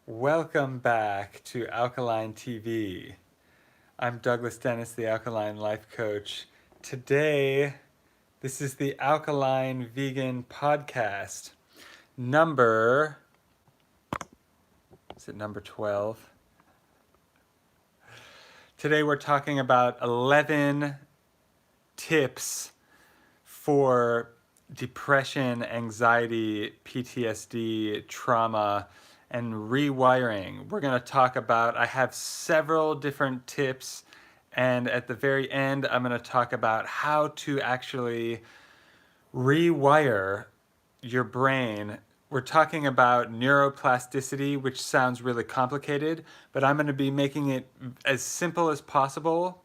Welcome back to Alkaline TV. I'm Douglas Dennis, the Alkaline Life Coach. Today, this is the Alkaline Vegan Podcast. Is it number 12? Today we're talking about 11 tips for depression, anxiety, PTSD, trauma, and rewiring. We're going to talk about, I have several different tips, and at the very end, I'm going to talk about how to actually rewire your brain. We're talking about neuroplasticity, which sounds really complicated, but I'm going to be making it as simple as possible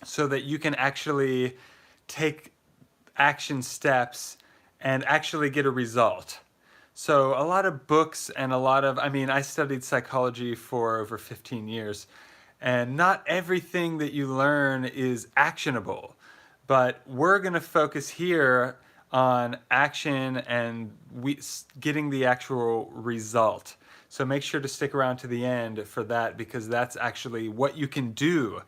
so that you can actually take action steps and actually get a result. So a lot of books and I studied psychology for over 15 years, and not everything that you learn is actionable, but we're going to focus here on action and getting the actual result. So make sure to stick around to the end for that, because that's actually what you can do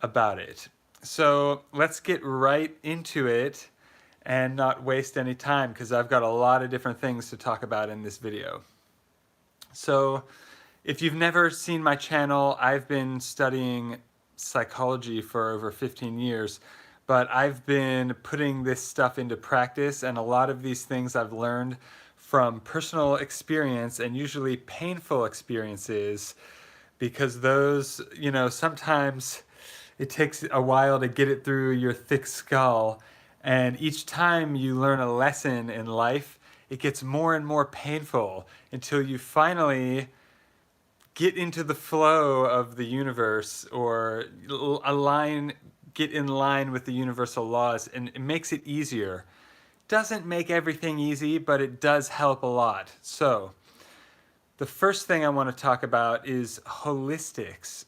about it. So let's get right into it and not waste any time, because I've got a lot of different things to talk about in this video. So if you've never seen my channel, I've been studying psychology for over 15 years, but I've been putting this stuff into practice, and a lot of these things I've learned from personal experience, and usually painful experiences, because those, sometimes it takes a while to get it through your thick skull. And each time you learn a lesson in life, it gets more and more painful until you finally get into the flow of the universe, or get in line with the universal laws, and it makes it easier. Doesn't make everything easy, but it does help a lot. So the first thing I want to talk about is holistics.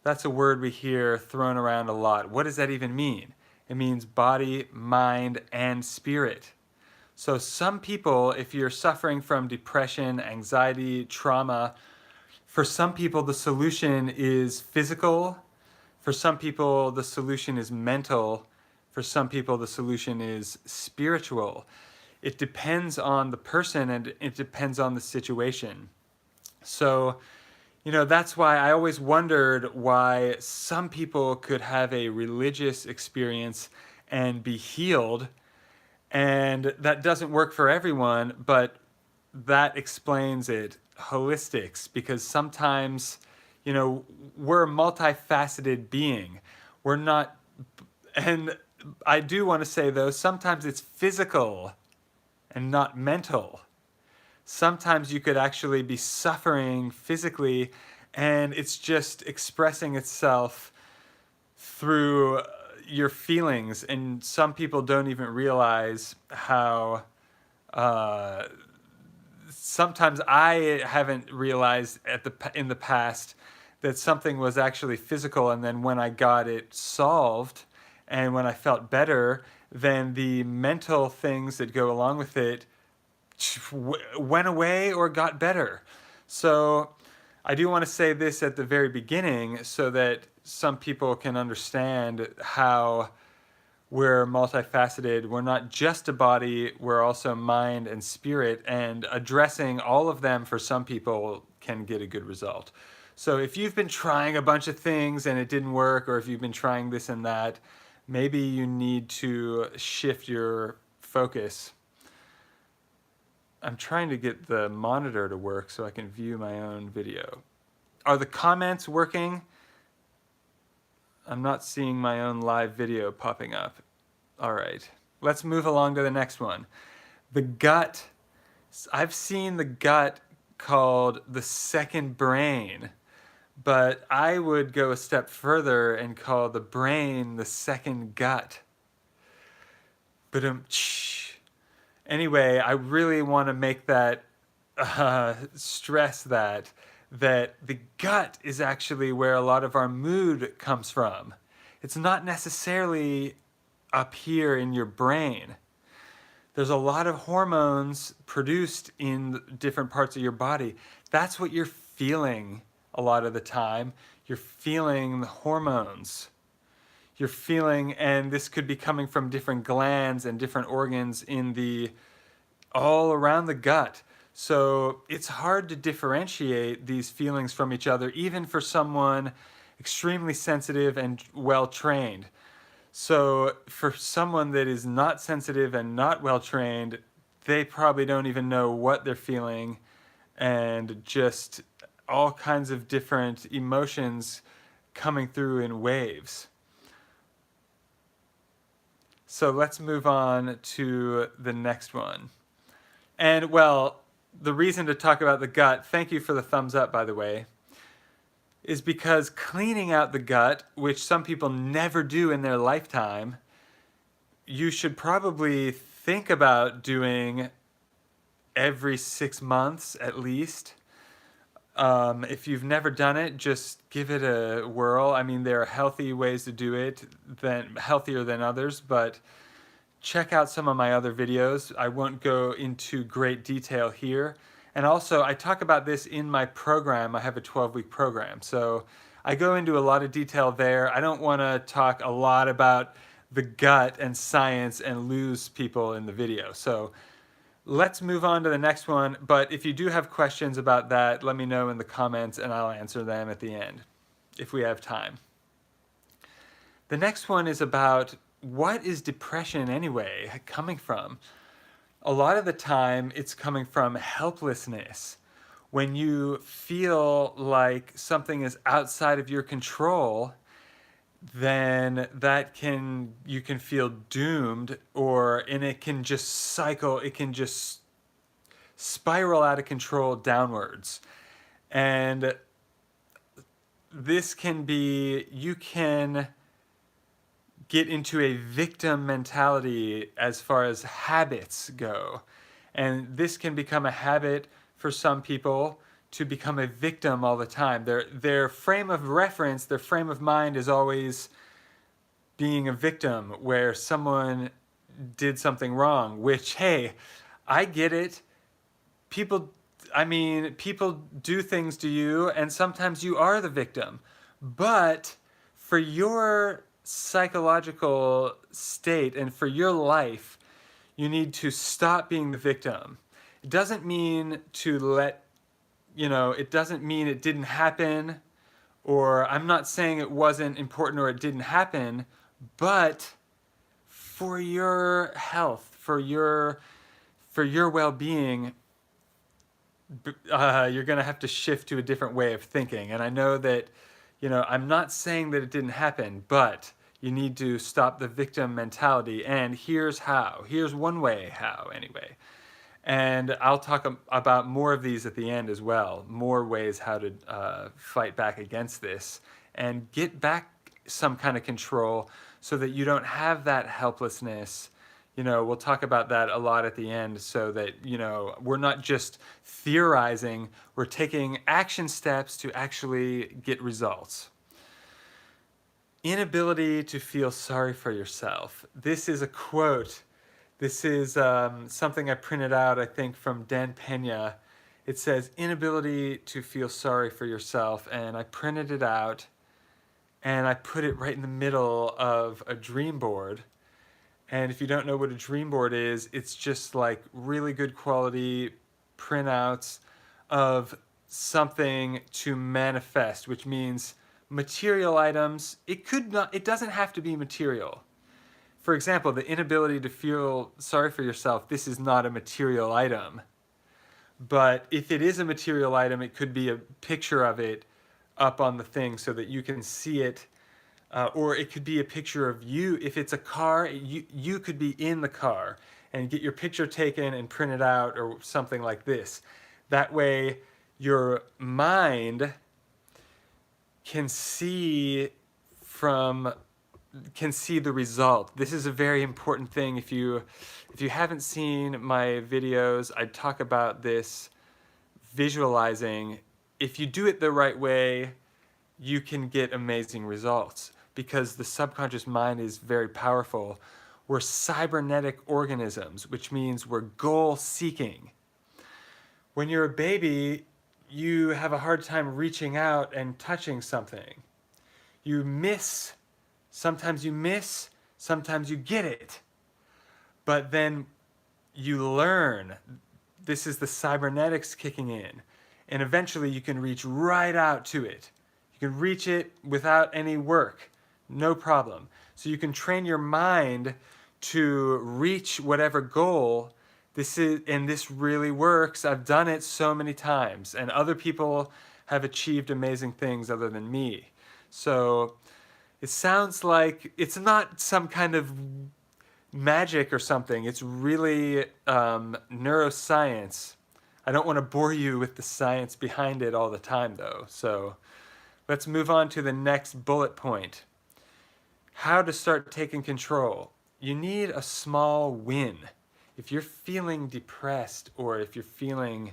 That's a word we hear thrown around a lot. What does that even mean? It means body, mind, and spirit. So some people, if you're suffering from depression, anxiety, trauma, for some people the solution is physical. For some people the solution is mental. For some people the solution is spiritual. It depends on the person, and it depends on the situation. So, that's why I always wondered why some people could have a religious experience and be healed, and that doesn't work for everyone, but that explains it. Holistics, because sometimes, we're a multifaceted being. We're not, and I do want to say though, sometimes it's physical and not mental. Sometimes you could actually be suffering physically, and it's just expressing itself through your feelings. And some people don't even realize how, sometimes I haven't realized in the past that something was actually physical, and then when I got it solved and when I felt better, then the mental things that go along with it went away or got better. So I do want to say this at the very beginning so that some people can understand how we're multifaceted. We're not just a body, we're also mind and spirit, and addressing all of them for some people can get a good result. So if you've been trying a bunch of things and it didn't work, or if you've been trying this and that, maybe you need to shift your focus. I'm trying to get the monitor to work so I can view my own video. Are the comments working? I'm not seeing my own live video popping up. All right, let's move along to the next one. The gut. I've seen the gut called the second brain, but I would go a step further and call the brain the second gut. But anyway, I really want to make that stress that the gut is actually where a lot of our mood comes from. It's not necessarily up here in your brain. There's a lot of hormones produced in different parts of your body. That's what you're feeling a lot of the time. You're feeling the hormones. You're feeling, and this could be coming from different glands and different organs all around the gut. So it's hard to differentiate these feelings from each other, even for someone extremely sensitive and well trained. So for someone that is not sensitive and not well trained, they probably don't even know what they're feeling, and just all kinds of different emotions coming through in waves. So let's move on to the next one. And well, the reason to talk about the gut, thank you for the thumbs up, by the way, is because cleaning out the gut, which some people never do in their lifetime, you should probably think about doing every 6 months at least. If you've never done it, just give it a whirl. I mean, there are healthy ways to do it, healthier than others, but check out some of my other videos. I won't go into great detail here. And also, I talk about this in my program. I have a 12-week program. So I go into a lot of detail there. I don't want to talk a lot about the gut and science and lose people in the video. So let's move on to the next one. But if you do have questions about that, let me know in the comments and I'll answer them at the end if we have time. The next one is about, what is depression anyway coming from? A lot of the time it's coming from helplessness. When you feel like something is outside of your control, then you can feel doomed, and it can just cycle, it can just spiral out of control downwards. And this can be, you can get into a victim mentality as far as habits go. And this can become a habit for some people to become a victim all the time. Their frame of reference, their frame of mind is always being a victim, where someone did something wrong, which, hey, I get it. People do things to you, and sometimes you are the victim. But for your psychological state and for your life, you need to stop being the victim. It doesn't mean it doesn't mean it didn't happen, or I'm not saying it wasn't important or it didn't happen, but for your health, for your well-being, you're going to have to shift to a different way of thinking. And I know that, I'm not saying that it didn't happen, but you need to stop the victim mentality. And here's how. Here's one way how, anyway. And I'll talk about more of these at the end as well. More ways how to fight back against this and get back some kind of control so that you don't have that helplessness. We'll talk about that a lot at the end, so that, we're not just theorizing, we're taking action steps to actually get results. Inability to feel sorry for yourself. This is a quote. This is something I printed out, I think, from Dan Pena. It says, inability to feel sorry for yourself, and I printed it out, and I put it right in the middle of a dream board. And if you don't know what a dream board is, it's just like really good quality printouts of something to manifest, which means material items. It doesn't have to be material. For example, the inability to feel sorry for yourself, this is not a material item. But if it is a material item, it could be a picture of it up on the thing so that you can see it. Or it could be a picture of you. If it's a car, you could be in the car and get your picture taken and printed out, or something like this. That way your mind can see the result. This is a very important thing. If you haven't seen my videos, I talk about this visualizing. If you do it the right way, you can get amazing results, because the subconscious mind is very powerful. We're cybernetic organisms, which means we're goal-seeking. When you're a baby, you have a hard time reaching out and touching something. You miss. Sometimes you miss, sometimes you get it. But then you learn. This is the cybernetics kicking in. And eventually you can reach right out to it. You can reach it without any work, no problem. So you can train your mind to reach whatever goal this really works. I've done it so many times, and other people have achieved amazing things other than me. So it sounds like it's not some kind of magic or something. It's really neuroscience. I don't want to bore you with the science behind it all the time, though. So let's move on to the next bullet point. How to start taking control. You need a small win. If you're feeling depressed or if you're feeling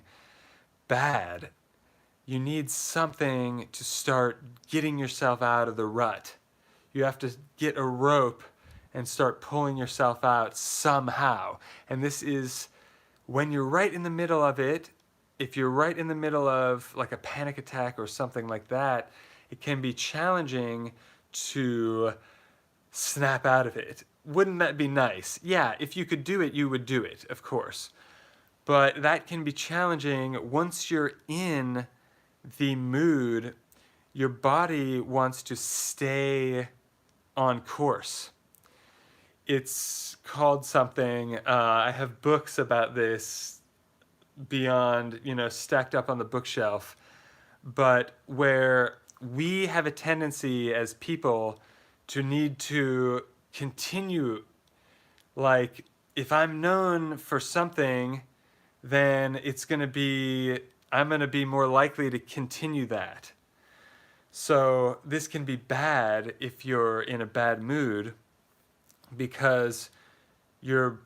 bad, you need something to start getting yourself out of the rut. You have to get a rope and start pulling yourself out somehow. And this is when you're right in the middle of it. If you're right in the middle of like a panic attack or something like that, it can be challenging to snap out of it. Wouldn't that be nice? Yeah, if you could do it, you would do it, of course. But that can be challenging. Once you're in the mood, your body wants to stay on course. It's called something, I have books about this beyond, stacked up on the bookshelf, but where we have a tendency as people to need to continue. Like, if I'm known for something, then I'm going to be more likely to continue that. So this can be bad if you're in a bad mood, because your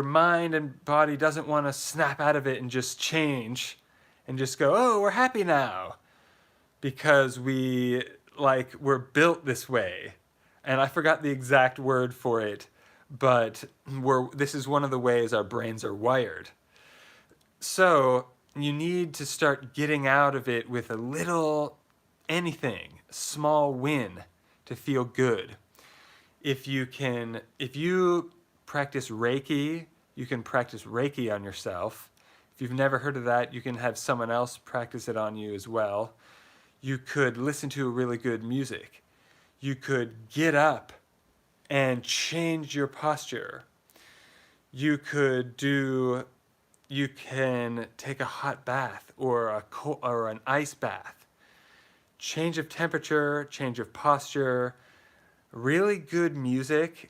mind and body doesn't want to snap out of it and just change and just go, oh, we're happy now, because we're built this way. And I forgot the exact word for it, but this is one of the ways our brains are wired. So you need to start getting out of it with a little anything, small win to feel good. If you practice Reiki, you can practice Reiki on yourself. If you've never heard of that, you can have someone else practice it on you as well. You could listen to really good music. You could get up and change your posture. You can take a hot bath or an ice bath. Change of temperature, change of posture. Really good music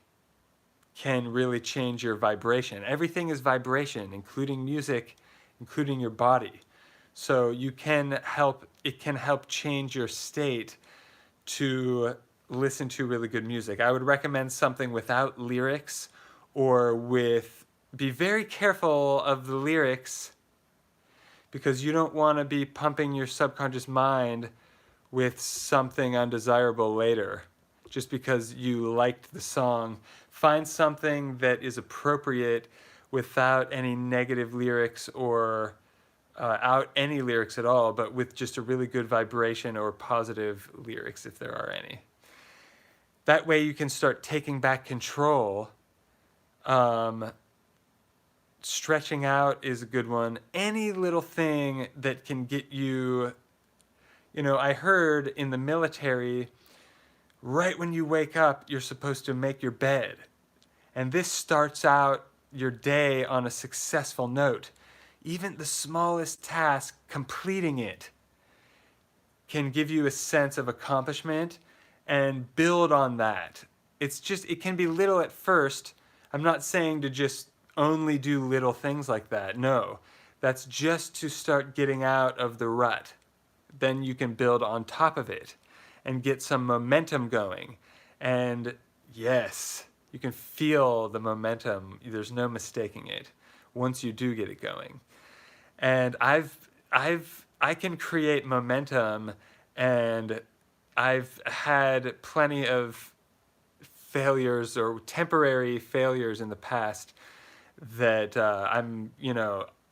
can really change your vibration. Everything is vibration, including music, including your body. So it can help change your state to listen to really good music. I would recommend something without lyrics, or be very careful of the lyrics, because you don't want to be pumping your subconscious mind with something undesirable later just because you liked the song. Find something that is appropriate without any negative lyrics or out any lyrics at all, but with just a really good vibration or positive lyrics if there are any. That way you can start taking back control. Stretching out is a good one. Any little thing that can get you, I heard in the military, right when you wake up, you're supposed to make your bed. And this starts out your day on a successful note. Even the smallest task, completing it, can give you a sense of accomplishment and build on that. It can be little at first. I'm not saying to just only do little things like that. No, that's just to start getting out of the rut. Then you can build on top of it and get some momentum going. And yes, you can feel the momentum. There's no mistaking it once you do get it going. And I can create momentum, and I've had plenty of failures or temporary failures in the past that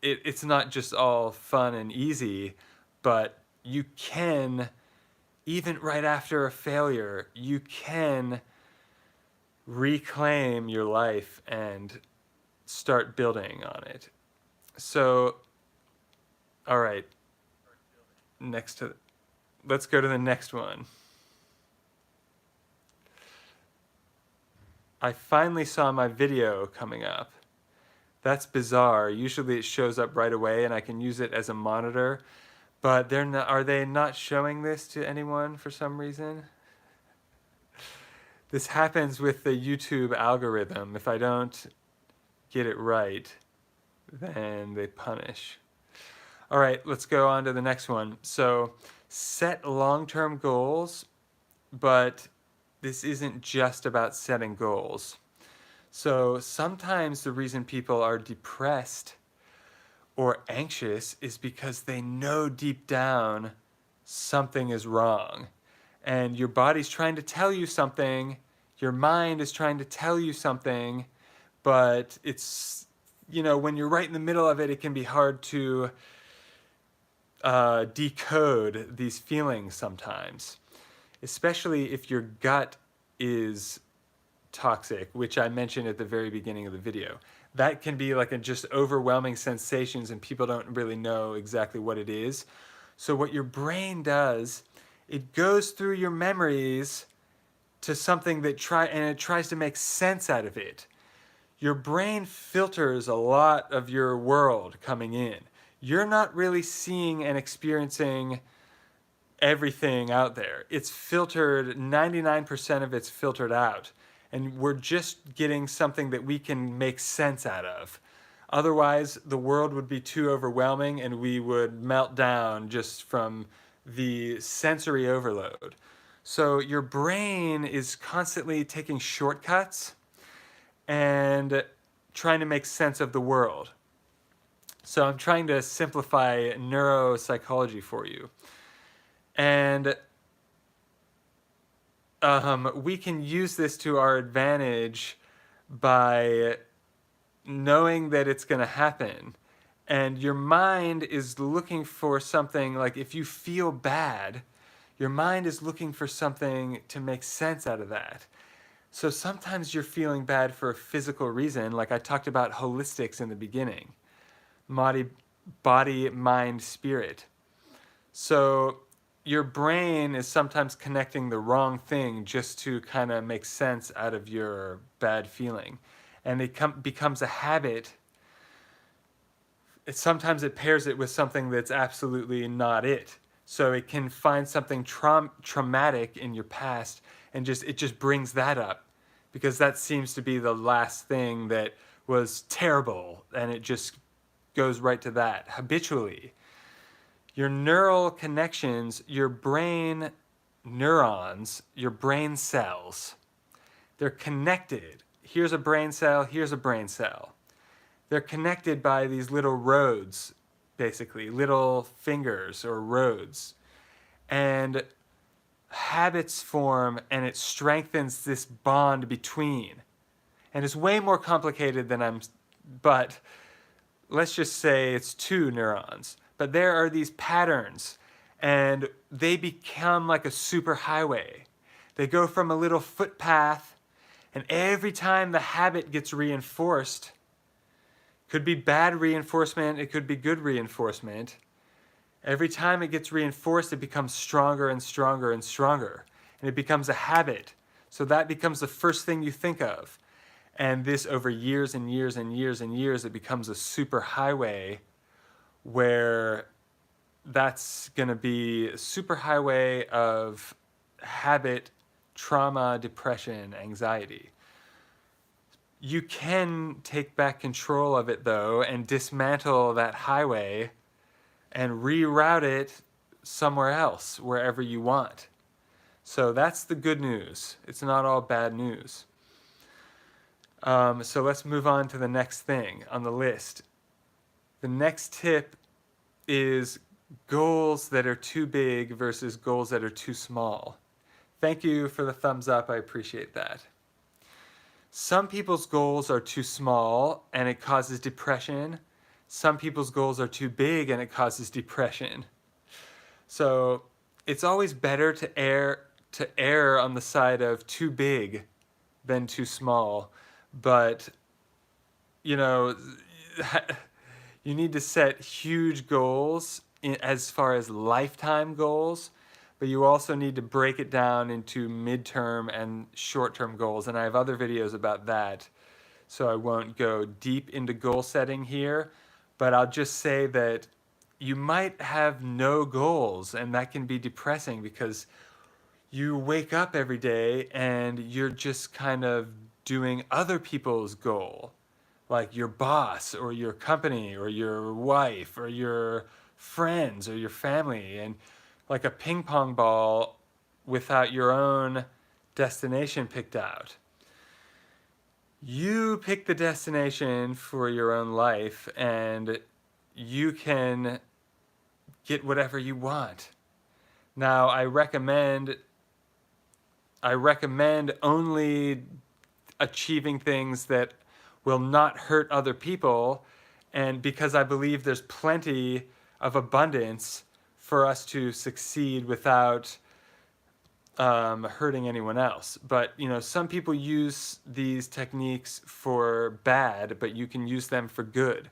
it's not just all fun and easy, but you can, even right after a failure, you can reclaim your life and start building on it. So, all right, let's go to the next one. I finally saw my video coming up. That's bizarre. Usually it shows up right away and I can use it as a monitor, but are they not showing this to anyone for some reason? This happens with the YouTube algorithm. If I don't get it right, then they punish. All right, let's go on to the next one. So, set long-term goals, but this isn't just about setting goals. So sometimes the reason people are depressed or anxious is because they know deep down something is wrong. And your body's trying to tell you something, your mind is trying to tell you something, but it's, when you're right in the middle of it, it can be hard to decode these feelings sometimes, especially if your gut is toxic, which I mentioned at the very beginning of the video. That can be like just overwhelming sensations and people don't really know exactly what it is. So what your brain does, it goes through your memories to something that it tries to make sense out of it. Your brain filters a lot of your world coming in. You're not really seeing and experiencing everything out there. It's filtered, 99% of it's filtered out. And we're just getting something that we can make sense out of. Otherwise, the world would be too overwhelming and we would melt down just from the sensory overload. So your brain is constantly taking shortcuts and trying to make sense of the world. So I'm trying to simplify neuropsychology for you. And we can use this to our advantage by knowing that it's going to happen. And your mind is looking for something, like if you feel bad, your mind is looking for something to make sense out of that. So sometimes you're feeling bad for a physical reason, like I talked about holistics in the beginning. Body, mind, spirit. So your brain is sometimes connecting the wrong thing just to kind of make sense out of your bad feeling. And it becomes a habit. Sometimes it pairs it with something that's absolutely not it. So it can find something traumatic in your past and it just brings that up because that seems to be the last thing that was terrible, and it just goes right to that habitually. Your neural connections, your brain neurons, your brain cells, they're connected. Here's a brain cell, here's a brain cell. They're connected by these little roads, basically, little fingers or roads. And habits form and it strengthens this bond between. And it's way more complicated but let's just say it's two neurons. But there are these patterns, and they become like a super highway. They go from a little footpath, and every time the habit gets reinforced, could be bad reinforcement, it could be good reinforcement. Every time it gets reinforced, it becomes stronger and stronger and stronger, and it becomes a habit. So that becomes the first thing you think of. And this over years and years and years and years, it becomes a super highway where that's going to be a superhighway of habit, trauma, depression, anxiety. You can take back control of it, though, and dismantle that highway and reroute it somewhere else, wherever you want. So that's the good news. It's not all bad news. So let's move on to the next thing on the list. The next tip is goals that are too big versus goals that are too small. Thank you for the thumbs up. I appreciate that. Some people's goals are too small and it causes depression. Some people's goals are too big and it causes depression. So it's always better to err on the side of too big than too small. But, you know, you need to set huge goals as far as lifetime goals, but you also need to break it down into midterm and short-term goals. And I have other videos about that, so I won't go deep into goal setting here, but I'll just say that you might have no goals, and that can be depressing because you wake up every day and you're just kind of doing other people's goal, like your boss or your company or your wife or your friends or your family, and like a ping pong ball without your own destination picked out. You pick the destination for your own life and you can get whatever you want. Now, I recommend only achieving things that will not hurt other people, and because I believe there's plenty of abundance for us to succeed without hurting anyone else. But some people use these techniques for bad, but you can use them for good.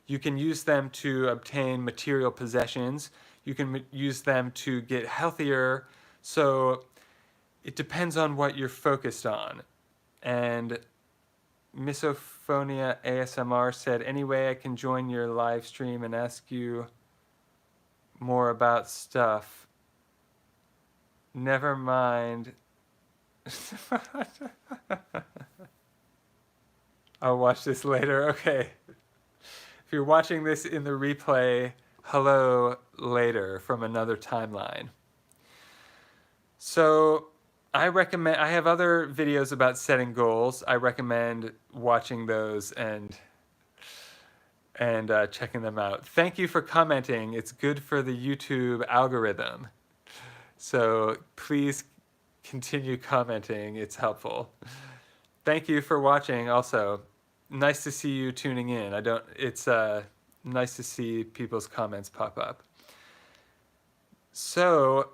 You can use them to obtain material possessions. You can use them to get healthier. So it depends on what you're focused on. And Misophonia ASMR said, anyway, I can join your live stream and ask you more about stuff. Never mind. I'll watch this later. Okay. If you're watching this in the replay, hello later from another timeline. So I have other videos about setting goals. I recommend watching those and checking them out. Thank you for commenting. It's good for the YouTube algorithm. So please continue commenting. It's helpful. Thank you for watching also. Nice to see you tuning in. It's nice to see people's comments pop up. So,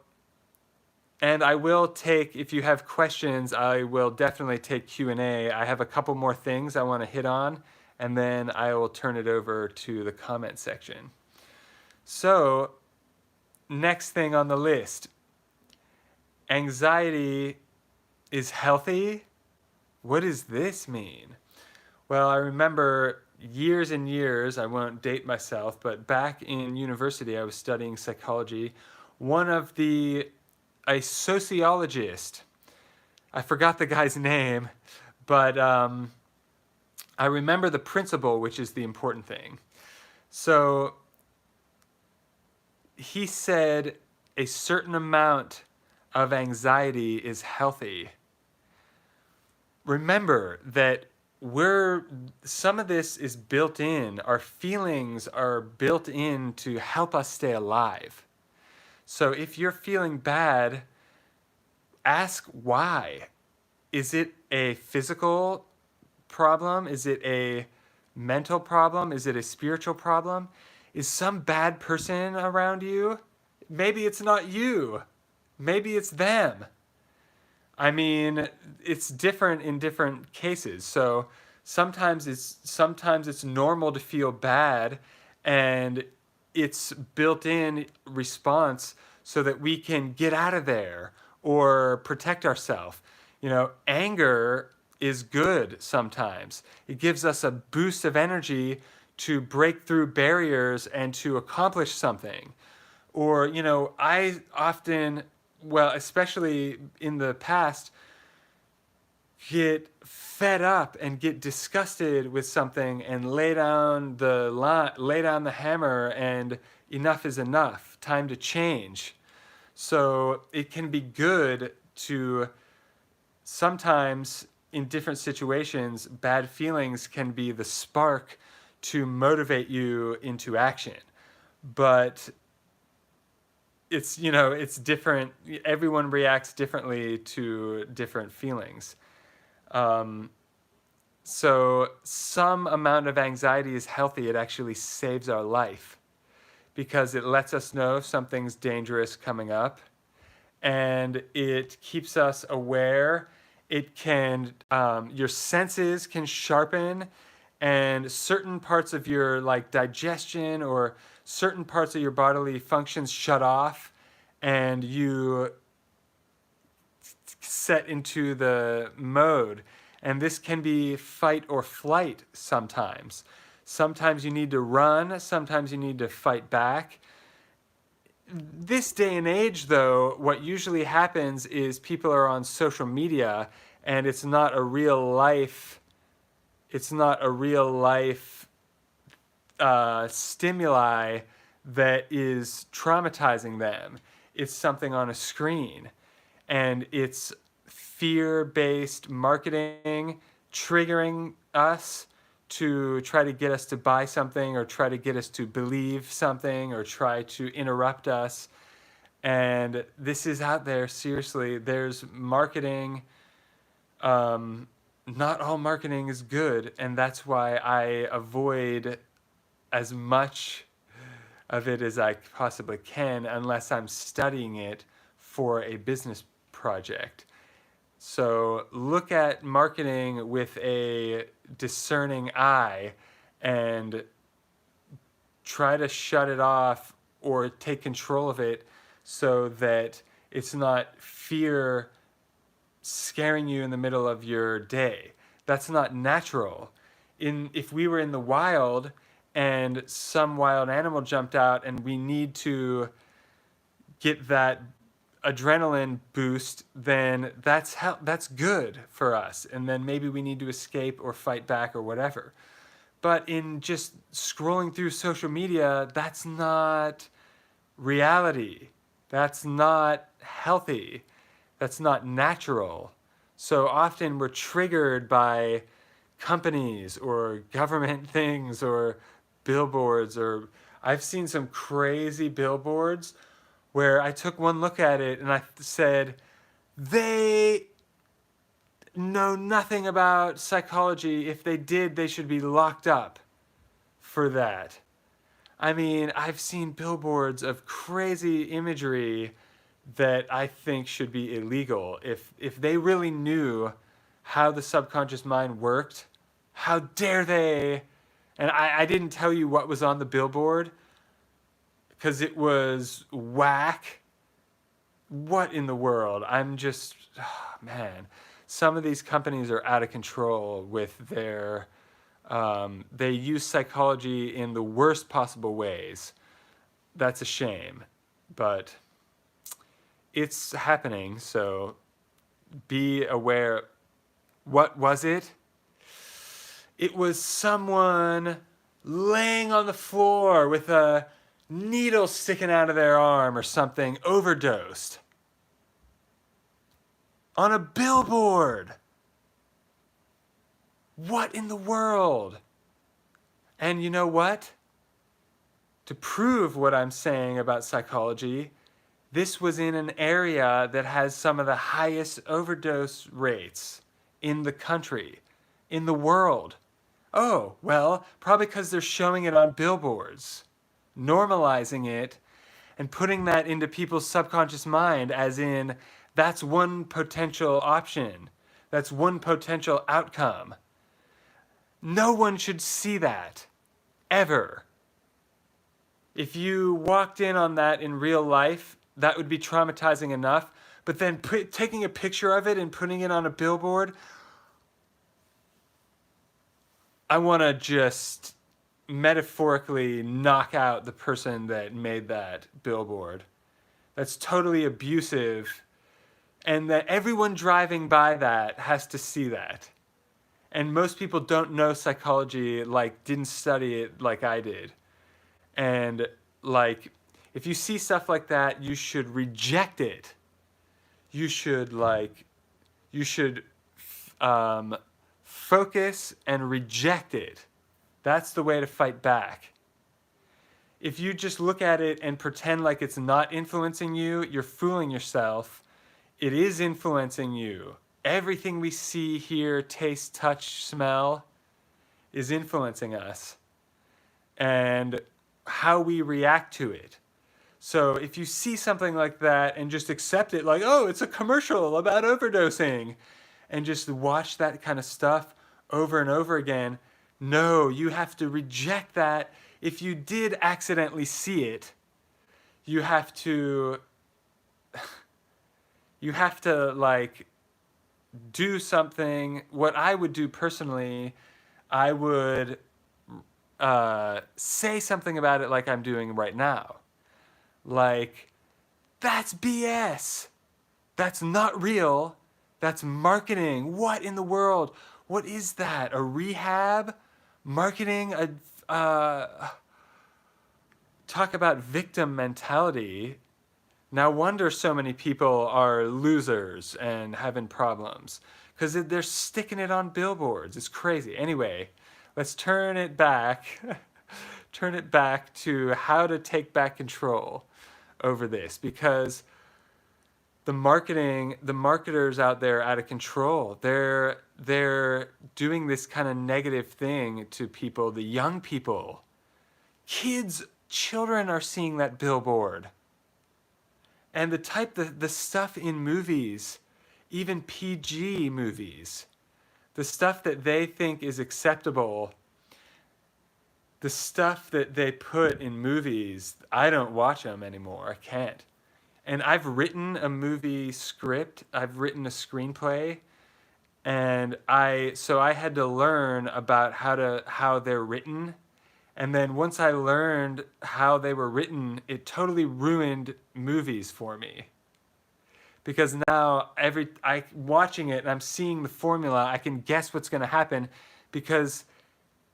and I will take, if you have questions, I will definitely take Q&A. I have a couple more things I want to hit on, and then I will turn it over to the comment section. So, next thing on the list, anxiety is healthy? What does this mean? Well, I remember years and years, I won't date myself, but back in university I was studying psychology. A sociologist, I forgot the guy's name, but I remember the principle, which is the important thing. So he said a certain amount of anxiety is healthy. Remember that some of this is built in. Our feelings are built in to help us stay alive. So if you're feeling bad, ask why. Is it a physical problem? Is it a mental problem? Is it a spiritual problem? Is some bad person around you? Maybe it's not you. Maybe it's them. I mean, it's different in different cases. So sometimes it's normal to feel bad, and it's built-in response so that we can get out of there or protect ourselves. Anger is good sometimes. It gives us a boost of energy to break through barriers and to accomplish something. Or, I often, especially in the past, get fed up and get disgusted with something and lay down the hammer, and enough is enough. Time to change. So it can be good to sometimes, in different situations, bad feelings can be the spark to motivate you into action. But it's different. Everyone reacts differently to different feelings. So some amount of anxiety is healthy. It actually saves our life because it lets us know if something's dangerous coming up, and it keeps us aware. It can, your senses can sharpen, and certain parts of your like digestion or certain parts of your bodily functions shut off, and you set into the mode. And this can be fight or flight sometimes. Sometimes you need to run, sometimes you need to fight back. This day and age, though, what usually happens is people are on social media, and it's not a real life. It's not a real life stimuli that is traumatizing them. It's something on a screen, and it's fear-based marketing triggering us to try to get us to buy something or try to get us to believe something or try to interrupt us. And this is out there, seriously. There's marketing. Not all marketing is good, and that's why I avoid as much of it as I possibly can unless I'm studying it for a business project. So look at marketing with a discerning eye and try to shut it off or take control of it so that it's not fear scaring you in the middle of your day. That's not natural. If we were in the wild and some wild animal jumped out and we need to get that adrenaline boost, then that's good for us. And then maybe we need to escape or fight back or whatever. But in just scrolling through social media, that's not reality. That's not healthy. That's not natural. So often we're triggered by companies or government things or billboards, or I've seen some crazy billboards where I took one look at it and I said, they know nothing about psychology. If they did, they should be locked up for that. I mean, I've seen billboards of crazy imagery that I think should be illegal. If they really knew how the subconscious mind worked, how dare they? And I didn't tell you what was on the billboard because it was whack. What in the world? I'm just, oh, man. Some of these companies are out of control with their, they use psychology in the worst possible ways. That's a shame, but it's happening, so be aware. What was it? It was someone laying on the floor with a needle sticking out of their arm or something, overdosed. On a billboard. What in the world? And you know what? To prove what I'm saying about psychology, this was in an area that has some of the highest overdose rates in the country, in the world. Oh, well, probably because they're showing it on billboards, normalizing it, and putting that into people's subconscious mind as in, that's one potential option. That's one potential outcome. No one should see that, ever. If you walked in on that in real life, that would be traumatizing enough. But then taking a picture of it and putting it on a billboard, I want to just metaphorically knock out the person that made that billboard. That's totally abusive. And that everyone driving by that has to see that. And most people don't know psychology, like didn't study it like I did. And like, if you see stuff like that, you should reject it. You should focus and reject it. That's the way to fight back. If you just look at it and pretend like it's not influencing you, you're fooling yourself. It is influencing you. everything we see, hear, taste, touch, smell is influencing us and how we react to it. So if you see something like that and just accept it like, oh, it's a commercial about overdosing, and just watch that kind of stuff over and over again, no, you have to reject that. If you did accidentally see it, you have to like do something. What I would do personally, I would say something about it like I'm doing right now. Like, that's BS. That's not real. That's marketing. What in the world? What is that? A rehab? Marketing? Talk about victim mentality. No wonder so many people are losers and having problems, because they're sticking it on billboards. It's crazy. Anyway, let's turn it back. Turn it back to how to take back control over this, because the marketers out there are out of control. They're doing this kind of negative thing to people, the young people. Children are seeing that billboard. And the stuff in movies, even PG movies, the stuff that they think is acceptable, the stuff that they put in movies, I don't watch them anymore. I can't. And I've written a movie script, I've written a screenplay, and I had to learn about how they're written. And then once I learned how they were written, it totally ruined movies for me. Because now I watching it and I'm seeing the formula, I can guess what's going to happen, because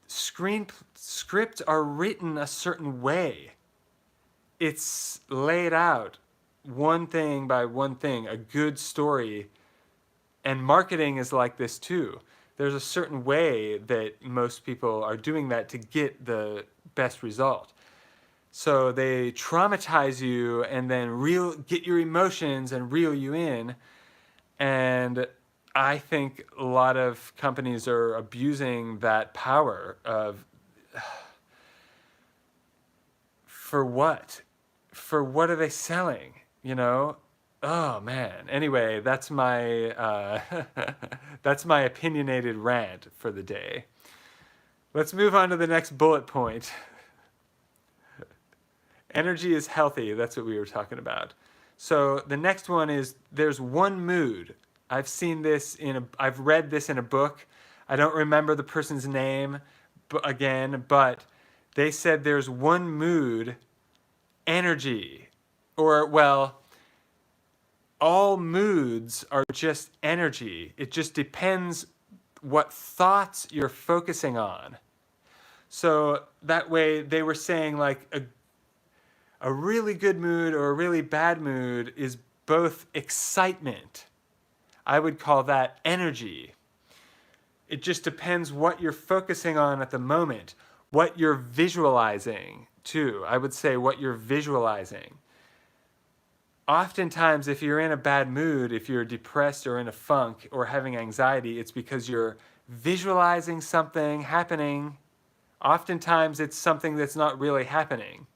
scripts are written a certain way. It's laid out one thing by one thing, a good story. And marketing is like this too. There's a certain way that most people are doing that to get the best result. So they traumatize you and then get your emotions and reel you in. And I think a lot of companies are abusing that power of, for what? For what are they selling? You know? Oh man. Anyway, that's my that's my opinionated rant for the day. Let's move on to the next bullet point. Energy is healthy. That's what we were talking about. So the next one is, there's one mood. I've read this in a book. I don't remember the person's name but they said there's one mood, energy, or well, all moods are just energy. It just depends what thoughts you're focusing on. So that way they were saying like a really good mood or a really bad mood is both excitement. I would call that energy. It just depends what you're focusing on at the moment, what you're visualizing too. I would say what you're visualizing. Oftentimes, if you're in a bad mood, if you're depressed or in a funk or having anxiety, it's because you're visualizing something happening. Oftentimes, it's something that's not really happening.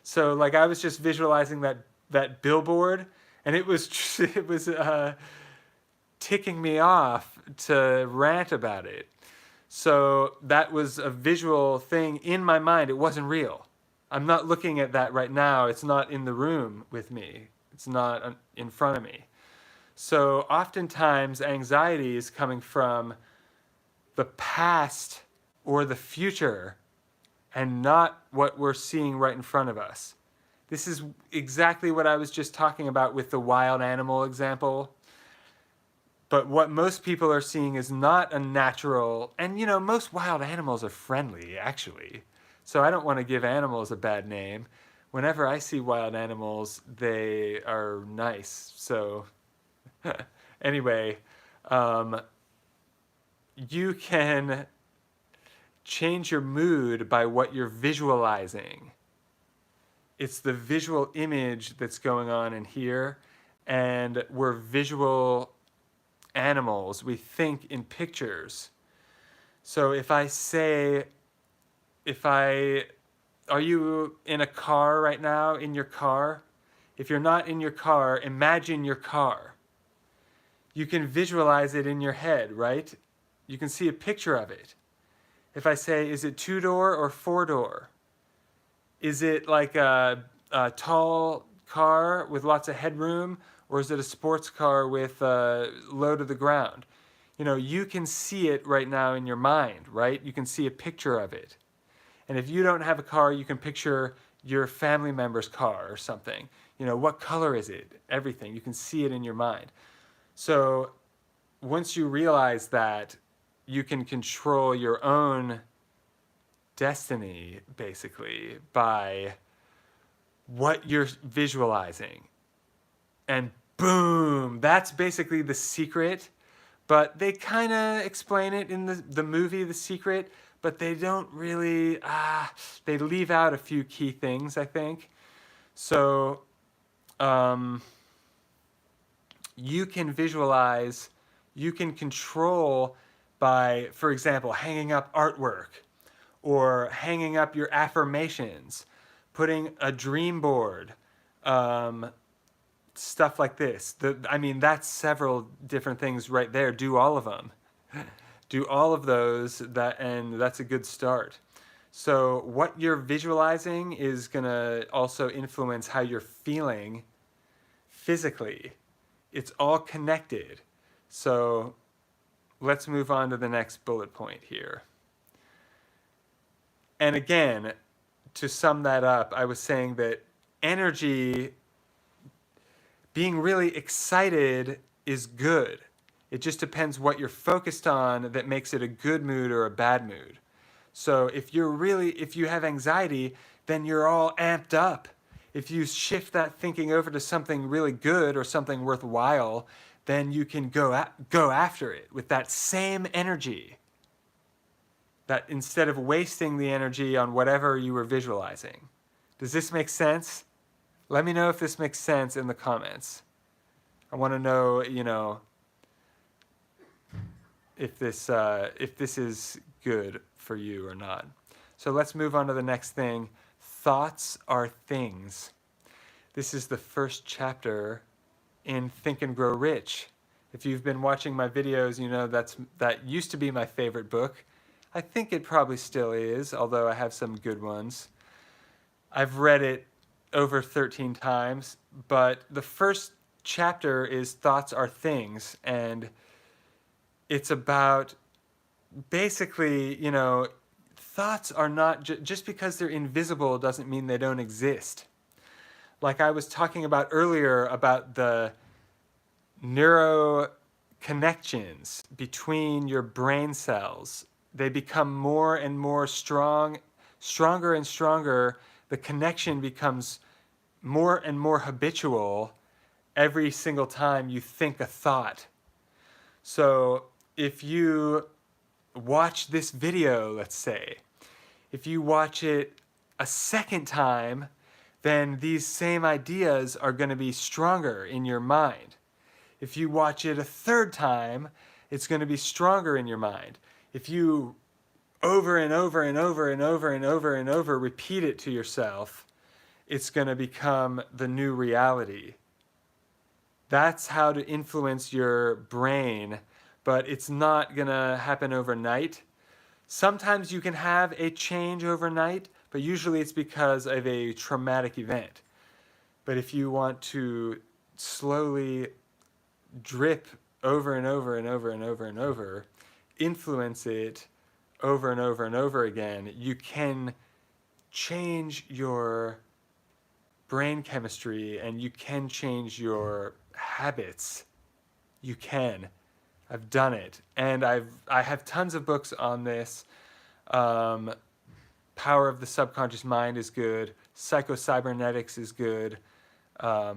So, like, I was just visualizing that billboard, and it was ticking me off to rant about it. So that was a visual thing in my mind. It wasn't real. I'm not looking at that right now. It's not in the room with me. It's not in front of me. So oftentimes anxiety is coming from the past or the future and not what we're seeing right in front of us. This is exactly what I was just talking about with the wild animal example. But what most people are seeing is not a natural, and you know, most wild animals are friendly, actually. So I don't want to give animals a bad name. Whenever I see wild animals, they are nice. So anyway, you can change your mood by what you're visualizing. It's the visual image that's going on in here, and we're visual animals. We think in pictures. So are you in a car right now, in your car? If you're not in your car, imagine your car. You can visualize it in your head, right? You can see a picture of it. If I say, is it 2-door or 4-door? Is it like a tall car with lots of headroom, or is it a sports car with low to the ground? You know, you can see it right now in your mind, right? You can see a picture of it. And if you don't have a car, you can picture your family member's car or something. You know, what color is it? Everything. You can see it in your mind. So once you realize that, you can control your own destiny, basically, by what you're visualizing. And boom, that's basically the secret. But they kind of explain it in the movie, The Secret, but they don't really, they leave out a few key things, I think. So you can visualize, you can control by, for example, hanging up artwork or hanging up your affirmations, putting a dream board, stuff like this. That's several different things right there. Do all of them. Do all of those, and that's a good start. So what you're visualizing is going to also influence how you're feeling physically. It's all connected. So let's move on to the next bullet point here. And again, to sum that up, I was saying that energy, being really excited is good. It just depends what you're focused on that makes it a good mood or a bad mood. So if you have anxiety, then you're all amped up. If you shift that thinking over to something really good or something worthwhile, then you can go after it with that same energy. That instead of wasting the energy on whatever you were visualizing. Does this make sense? Let me know if this makes sense in the comments. I want to know, if this is good for you or not. So let's move on to the next thing. Thoughts are things. This is the first chapter in Think and Grow Rich. If you've been watching my videos, you know that used to be my favorite book. I think it probably still is, although I have some good ones. I've read it over 13 times, but the first chapter is Thoughts are Things, and it's about basically, thoughts are not, just because they're invisible doesn't mean they don't exist. Like I was talking about earlier about the neuroconnections between your brain cells. They become more and more stronger and stronger. The connection becomes more and more habitual every single time you think a thought. So if you watch this video, let's say, if you watch it a second time, then these same ideas are going to be stronger in your mind. If you watch it a third time, it's going to be stronger in your mind. If you over and over and over and over and over and over repeat it to yourself, it's going to become the new reality. That's how to influence your brain, but it's not going to happen overnight. Sometimes you can have a change overnight, but usually it's because of a traumatic event. But if you want to slowly drip over and over and over and over and over, influence it over and over and over again, you can change your brain chemistry and you can change your habits. You can. I've done it. And I have tons of books on this. Power of the Subconscious Mind is good. Psycho-Cybernetics is good. But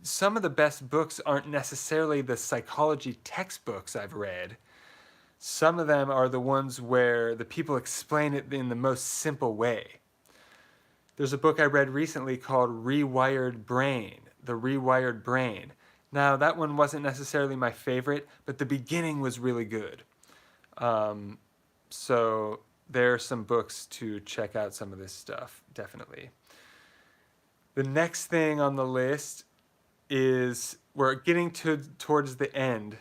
some of the best books aren't necessarily the psychology textbooks I've read. Some of them are the ones where the people explain it in the most simple way. There's a book I read recently called Rewired Brain. The Rewired Brain. Now, that one wasn't necessarily my favorite, but the beginning was really good. So there are some books to check out some of this stuff, definitely. The next thing on the list is we're getting towards the end.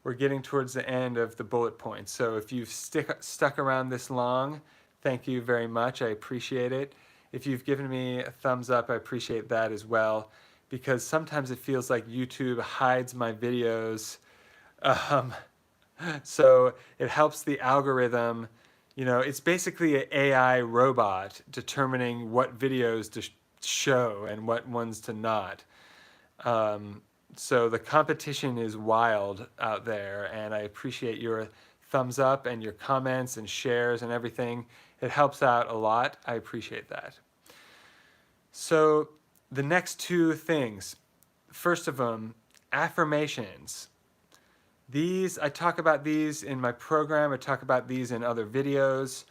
We're getting towards the end of the bullet points. So if you've stuck around this long, thank you very much. I appreciate it. If you've given me a thumbs up, I appreciate that as well, because sometimes it feels like YouTube hides my videos. So it helps the algorithm. You know, it's basically an AI robot determining what videos to show and what ones to not. So the competition is wild out there, and I appreciate your thumbs up and your comments and shares and everything. It helps out a lot. I appreciate that. So the next two things. First of them, affirmations. These, I talk about these in my program. I talk about these in other videos.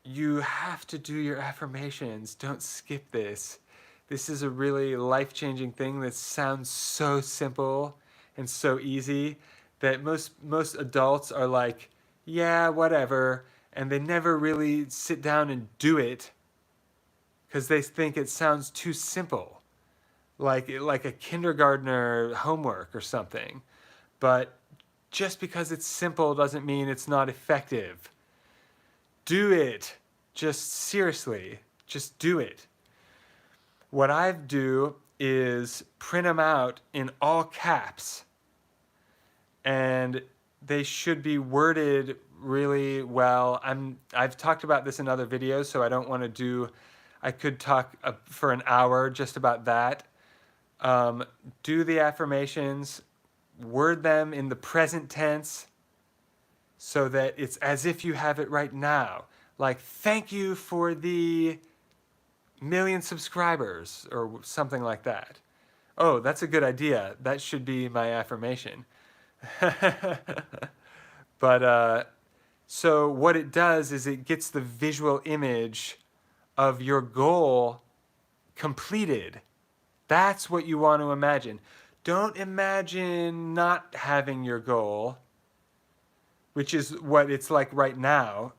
You have to do your affirmations. Don't skip this. This is a really life-changing thing that sounds so simple and so easy that most adults are like, yeah, whatever, and they never really sit down and do it because they think it sounds too simple, like a kindergartner homework or something. But just because it's simple doesn't mean it's not effective. Do it. Just seriously, just do it. What I do is print them out in all caps, and they should be worded really well. I've talked about this in other videos, so I don't want to do, I could talk for an hour just about that. Do the affirmations, word them in the present tense so that it's as if you have it right now. Like, thank you for the 1,000,000 subscribers or something like that. Oh, that's a good idea. That should be my affirmation. But so what it does is it gets the visual image of your goal completed. That's what you want to imagine. Don't imagine not having your goal, which is what it's like right now.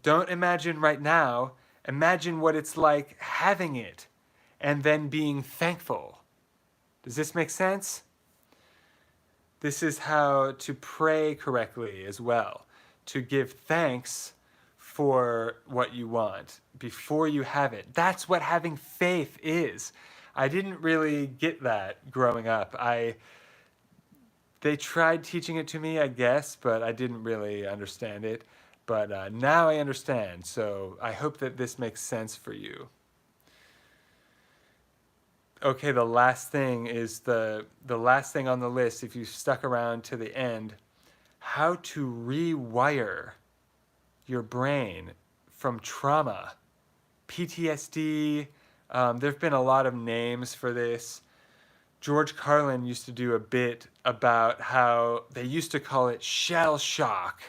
Don't imagine right now. Imagine what it's like having it and then being thankful. Does this make sense? This is how to pray correctly as well. To give thanks for what you want before you have it. That's what having faith is. I didn't really get that growing up. They tried teaching it to me, I guess, but I didn't really understand it. But now I understand, so I hope that this makes sense for you. Okay, the last thing is the last thing on the list, if you stuck around to the end, how to rewire your brain from trauma, PTSD. There have been a lot of names for this. George Carlin used to do a bit about how they used to call it shell shock.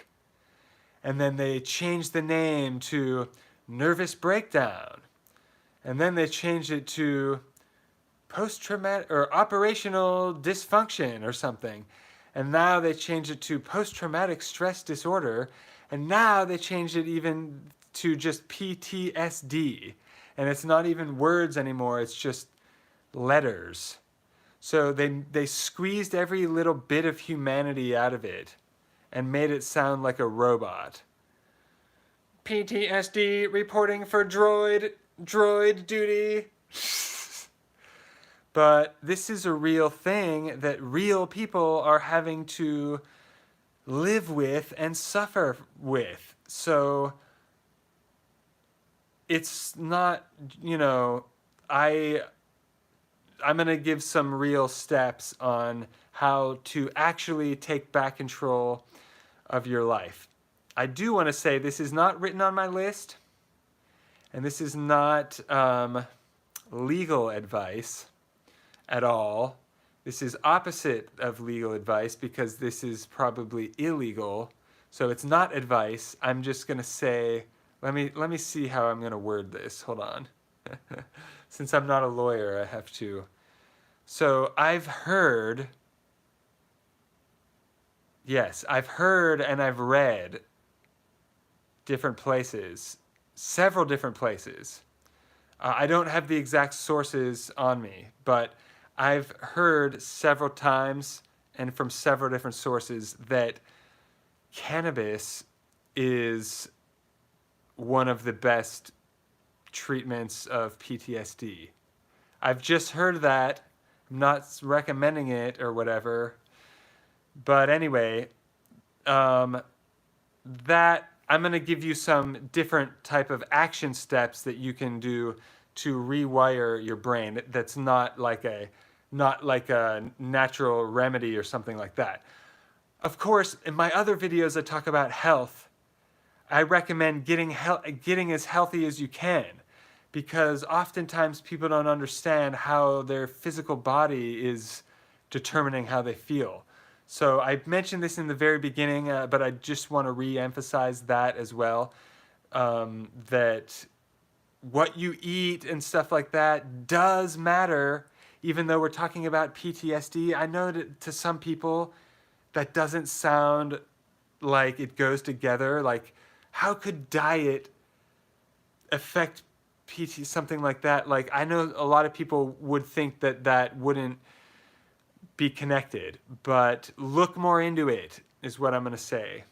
And then they changed the name to nervous breakdown. And then they changed it to post-traumatic or operational dysfunction or something. And now they changed it to post-traumatic stress disorder. And now they changed it even to just PTSD. And it's not even words anymore, it's just letters. So they squeezed every little bit of humanity out of it and made it sound like a robot. PTSD reporting for droid duty. But this is a real thing that real people are having to live with and suffer with. So it's not, I'm going to give some real steps on how to actually take back control of your life. I do want to say this is not written on my list, and this is not legal advice at all. This is opposite of legal advice because this is probably illegal. So it's not advice. I'm just going to say, let me see how I'm going to word this. Hold on. Since I'm not a lawyer, I have to. So I've heard and I've read different places, several different places. I don't have the exact sources on me, but I've heard several times and from several different sources that cannabis is one of the best treatments of PTSD. I've just heard that. I'm not recommending it or whatever. But anyway, that I'm going to give you some different type of action steps that you can do to rewire your brain. That's not like a natural remedy or something like that. Of course, in my other videos I talk about health. I recommend getting as healthy as you can, because oftentimes people don't understand how their physical body is determining how they feel. So I mentioned this in the very beginning, but I just want to re-emphasize that as well, that what you eat and stuff like that does matter, even though we're talking about PTSD. I know that to some people that doesn't sound like it goes together. Like, how could diet affect something like that? Like, I know a lot of people would think that that wouldn't be connected, but look more into it is what I'm going to say.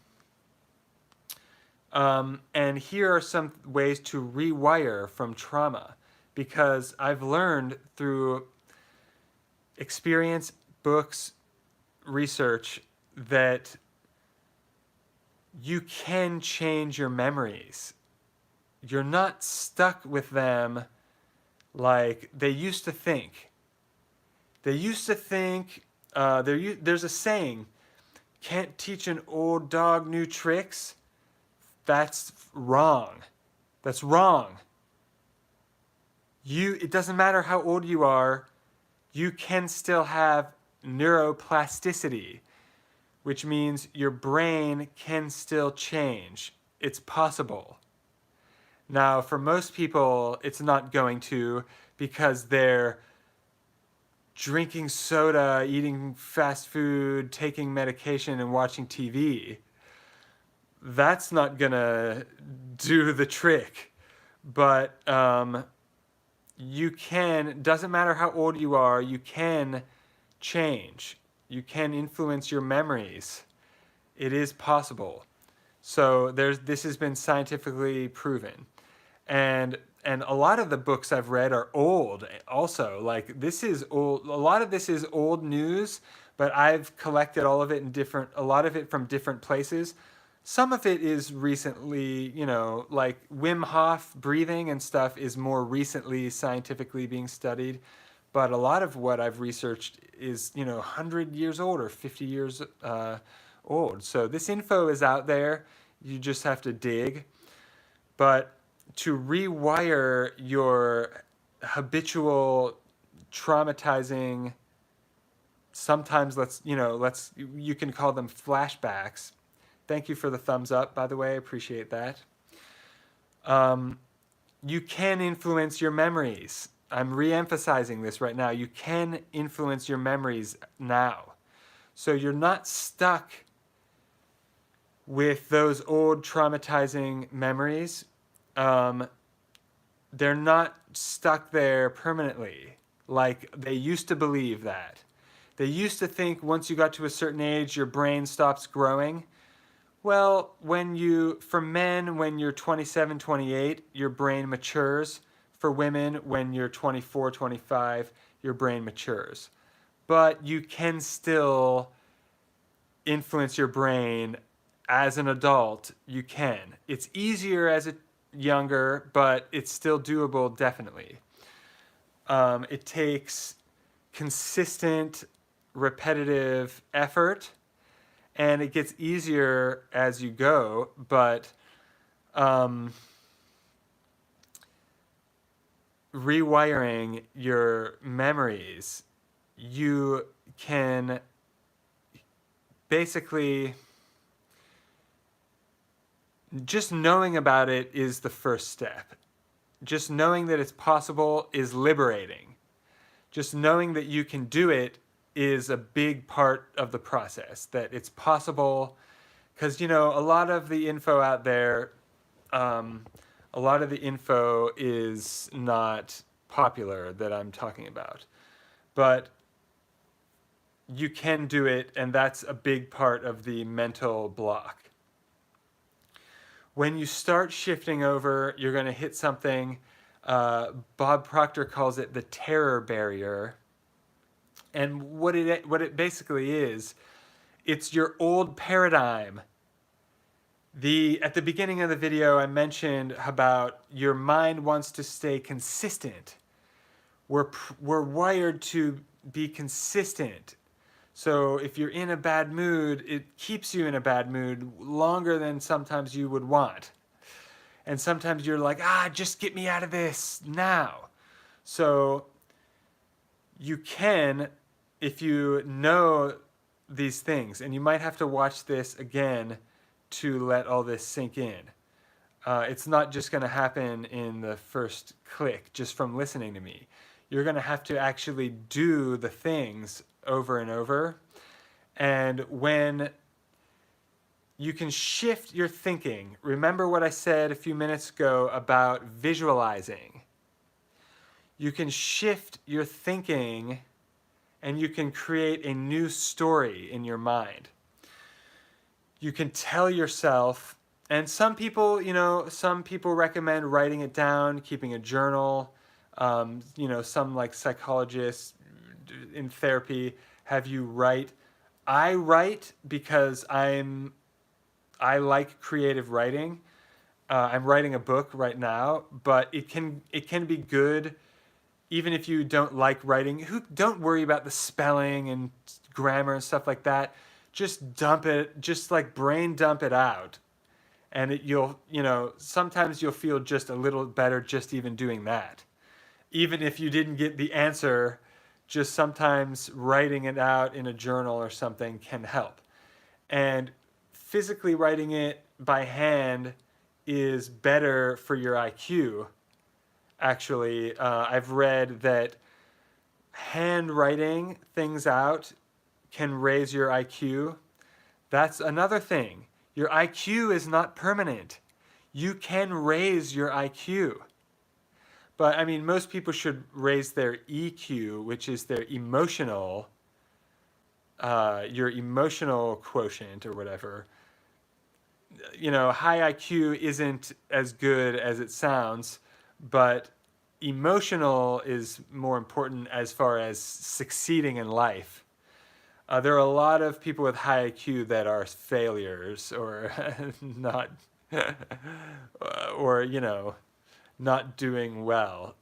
And here are some ways to rewire from trauma, because I've learned through experience, books, research, that you can change your memories. You're not stuck with them like they used to think. They used to think, there's a saying, can't teach an old dog new tricks. That's wrong. That's wrong. It doesn't matter how old you are, you can still have neuroplasticity, which means your brain can still change. It's possible. Now, for most people, it's not going to, because they're drinking soda, eating fast food, taking medication, and watching TV. That's not gonna do the trick. But you can, doesn't matter how old you are, you can change. You can influence your memories. It is possible. So this has been scientifically proven. And a lot of the books I've read are old also. Like, this is old, a lot of this is old news, but I've collected all of it a lot of it from different places. Some of it is recently, like Wim Hof breathing and stuff is more recently scientifically being studied. But a lot of what I've researched is, 100 years old or 50 years old. So this info is out there. You just have to dig. But to rewire your habitual traumatizing, sometimes you can call them flashbacks. Thank you for the thumbs up, by the way. I appreciate that. You can influence your memories. I'm re-emphasizing this right now. You can influence your memories now. So you're not stuck with those old traumatizing memories. They're not stuck there permanently, like they used to believe that. They used to think once you got to a certain age, your brain stops growing. Well, for men, when you're 27, 28, your brain matures. For women, when you're 24, 25, your brain matures. But you can still influence your brain as an adult. You can. It's easier as a younger, but it's still doable, definitely. It takes consistent, repetitive effort, and it gets easier as you go, but rewiring your memories, you can basically, just knowing about it is the first step. just knowing that it's possible is liberating. Just knowing that you can do it is a big part of the process, that it's possible. Because, a lot of the info out there, a lot of the info is not popular that I'm talking about. But you can do it, and that's a big part of the mental block. When you start shifting over, you're going to hit something. Bob Proctor calls it the terror barrier. And what it basically is, it's your old paradigm. At the beginning of the video, I mentioned about your mind wants to stay consistent. We're wired to be consistent. So if you're in a bad mood, it keeps you in a bad mood longer than sometimes you would want. And sometimes you're like, just get me out of this now. So you can, if you know these things, and you might have to watch this again to let all this sink in. It's not just going to happen in the first click just from listening to me. You're going to have to actually do the things over and over. And when you can shift your thinking, remember what I said a few minutes ago about visualizing. You can shift your thinking and you can create a new story in your mind. You can tell yourself, and some people recommend writing it down, keeping a journal. Some like psychologists in therapy have you write. I write because I like creative writing. I'm writing a book right now, but it can be good even if you don't like writing. Don't worry about the spelling and grammar and stuff like that. Just dump it, just like brain dump it out. And sometimes you'll feel just a little better just even doing that. Even if you didn't get the answer, just sometimes writing it out in a journal or something can help. And physically writing it by hand is better for your IQ. Actually, I've read that handwriting things out can raise your IQ. That's another thing. Your IQ is not permanent. You can raise your IQ. But I mean, most people should raise their EQ, which is their your emotional quotient or whatever. High IQ isn't as good as it sounds, but emotional is more important as far as succeeding in life. There are a lot of people with high IQ that are failures or not, or not doing well.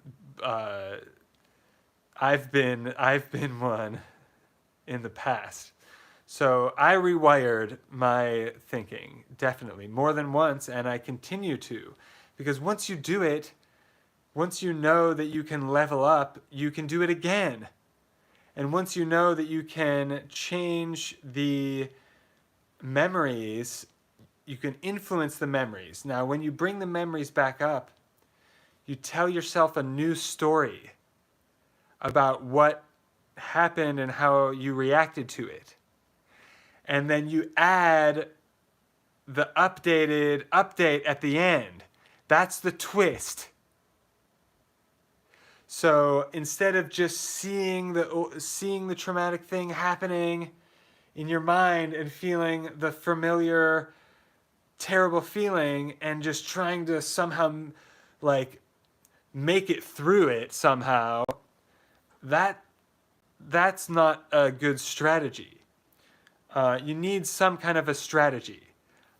I've been one in the past. So I rewired my thinking, definitely, more than once, and I continue to. Because once you do it, once you know that you can level up, you can do it again. And once you know that you can change the memories, you can influence the memories. Now, when you bring the memories back up, you tell yourself a new story about what happened and how you reacted to it. And then you add the update at the end. That's the twist. So instead of just seeing the traumatic thing happening in your mind and feeling the familiar, terrible feeling and just trying to somehow make it through it somehow, that's not a good strategy. You need some kind of a strategy.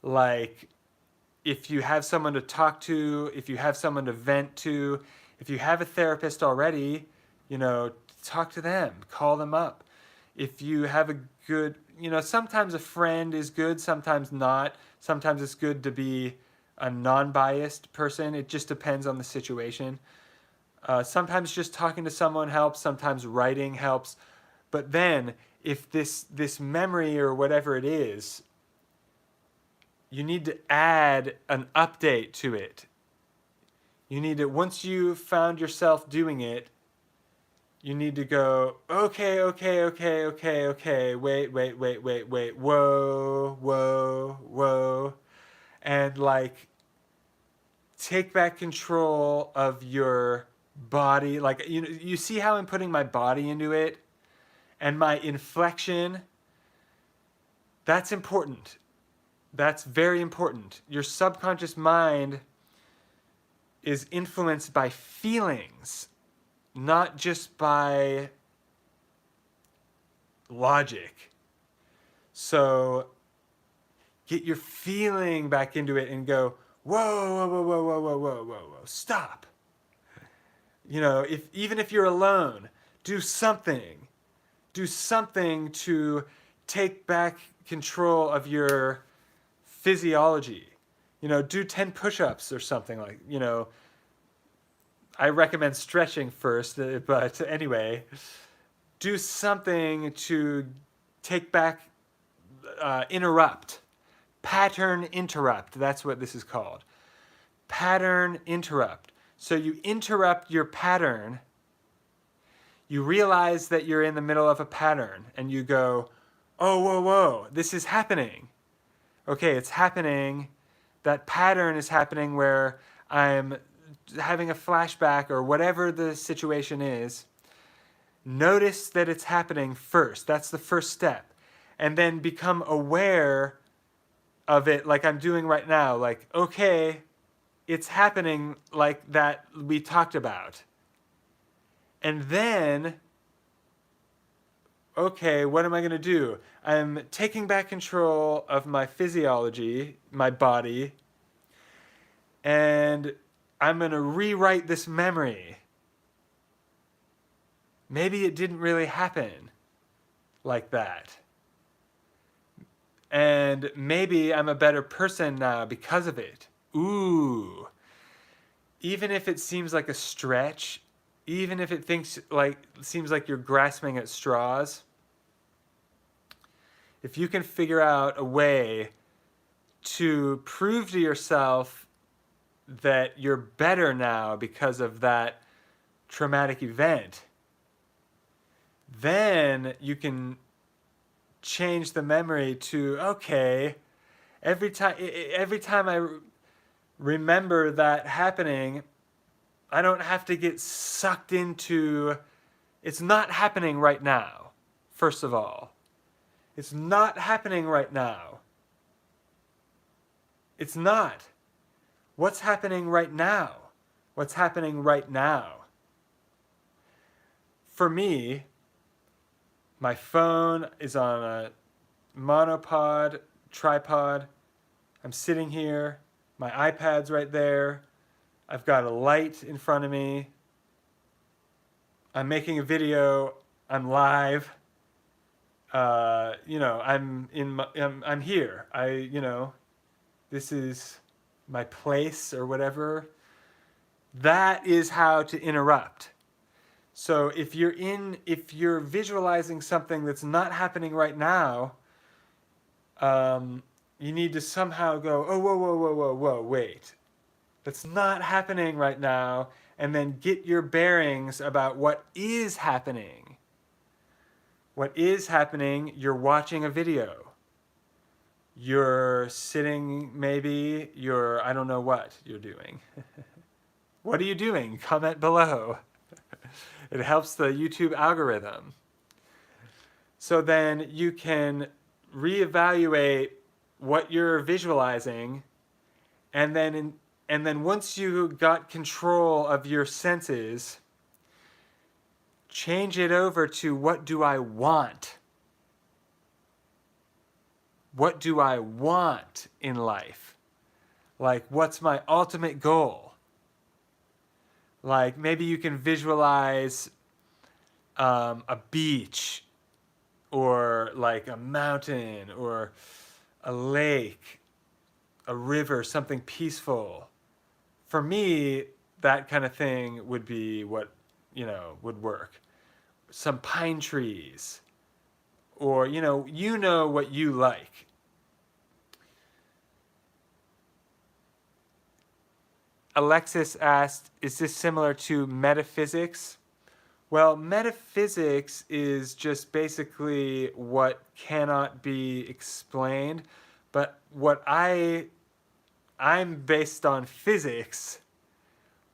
Like if you have someone to talk to, if you have someone to vent to, if you have a therapist already, talk to them, call them up. If you have a good, sometimes a friend is good, sometimes not. Sometimes it's good to be a non-biased person. It just depends on the situation. Sometimes just talking to someone helps, sometimes writing helps. But then if this memory or whatever it is, you need to add an update to it. You need to, once you found yourself doing it, you need to go, okay, wait, whoa. And like, take back control of your body. Like, you see how I'm putting my body into it? And my inflection, that's important. That's very important. Your subconscious mind is influenced by feelings, not just by logic. So get your feeling back into it and go, whoa, stop. Even if you're alone, do something. Do something to take back control of your physiology. Do 10 push-ups or something like, I recommend stretching first, but anyway, do something to take back, interrupt. Pattern interrupt, that's what this is called. Pattern interrupt. So you interrupt your pattern, you realize that you're in the middle of a pattern, and you go, oh, whoa, this is happening. Okay, it's happening. That pattern is happening where I'm having a flashback or whatever the situation is. Notice that it's happening first. That's the first step. And then become aware of it like I'm doing right now. Like, okay, it's happening like that we talked about. And then, okay, what am I going to do? I'm taking back control of my physiology, my body, and I'm going to rewrite this memory. Maybe it didn't really happen like that. And maybe I'm a better person now because of it. Ooh. Even if it seems like a stretch, even if it seems like you're grasping at straws, if you can figure out a way to prove to yourself that you're better now because of that traumatic event, then you can change the memory to, okay, every time I remember that happening, I don't have to get sucked into, it's not happening right now, first of all. It's not happening right now. It's not. What's happening right now? What's happening right now? For me, my phone is on a monopod, tripod. I'm sitting here. My iPad's right there. I've got a light in front of me. I'm making a video. I'm live. I'm here. This is my place or whatever. That is how to interrupt. So if you're visualizing something that's not happening right now, you need to somehow go, oh, whoa, wait. That's not happening right now, and then get your bearings about what is happening. What is happening, you're watching a video. You're sitting, maybe, I don't know what you're doing. What are you doing? Comment below. It helps the YouTube algorithm. So then you can reevaluate what you're visualizing, and then once you got control of your senses, change it over to, what do I want? What do I want in life? Like, what's my ultimate goal? Like, maybe you can visualize a beach, or like a mountain, or a lake, a river, something peaceful. For me, that kind of thing would be what, would work. Some pine trees, or, what you like. Alexis asked, is this similar to metaphysics? Well, metaphysics is just basically what cannot be explained, but I'm based on physics,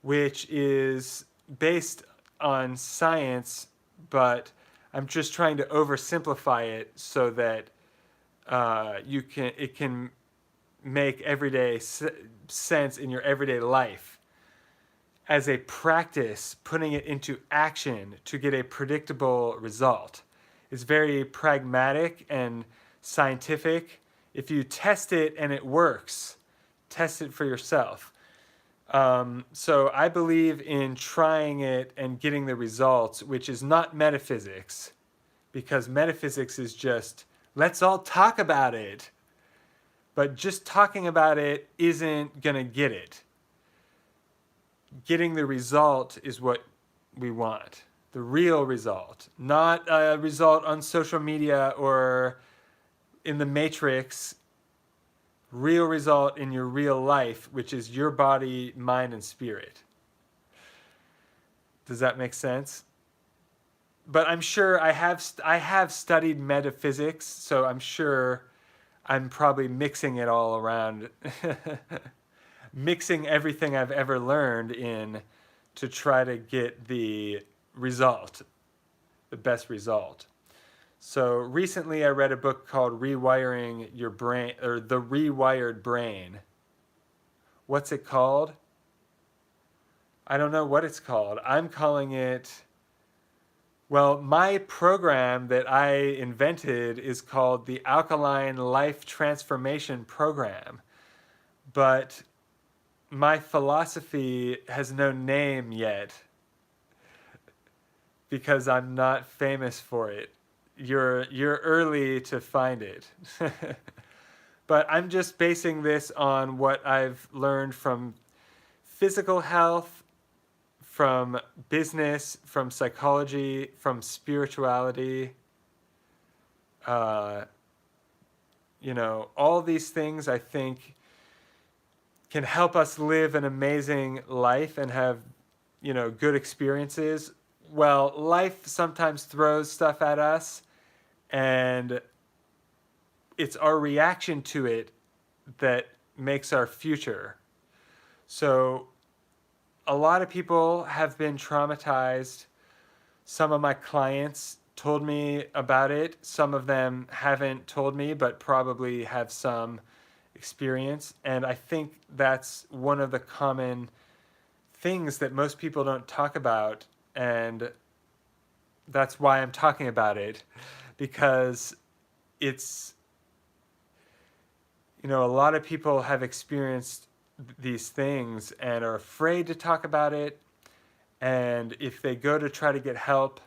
which is based on science, but I'm just trying to oversimplify it so that it can make everyday sense in your everyday life as a practice, putting it into action to get a predictable result. It's very pragmatic and scientific. If you test it and it works, test it for yourself. So I believe in trying it and getting the results, which is not metaphysics, because metaphysics is just, let's all talk about it. But just talking about it isn't going to get it. Getting the result is what we want. The real result. Not a result on social media or in the Matrix. Real result in your real life, which is your body, mind, and spirit. Does that make sense? But I'm sure I have studied metaphysics, so I'm sure I'm probably mixing it all around. Mixing everything I've ever learned in to try to get the result, the best result. So recently I read a book called Rewiring Your Brain, or The Rewired Brain. What's it called? I don't know what it's called. I'm calling it, well, my program that I invented is called the Alkaline Life Transformation Program. But my philosophy has no name yet because I'm not famous for it. You're early to find it. But I'm just basing this on what I've learned from physical health, from business, from psychology, from spirituality. All these things I think can help us live an amazing life and have, good experiences. Well, life sometimes throws stuff at us, and it's our reaction to it that makes our future. So a lot of people have been traumatized. Some of my clients told me about it. Some of them haven't told me, but probably have some experience. And I think that's one of the common things that most people don't talk about. And that's why I'm talking about it, because it's, a lot of people have experienced these things and are afraid to talk about it. And if they go to try to get help,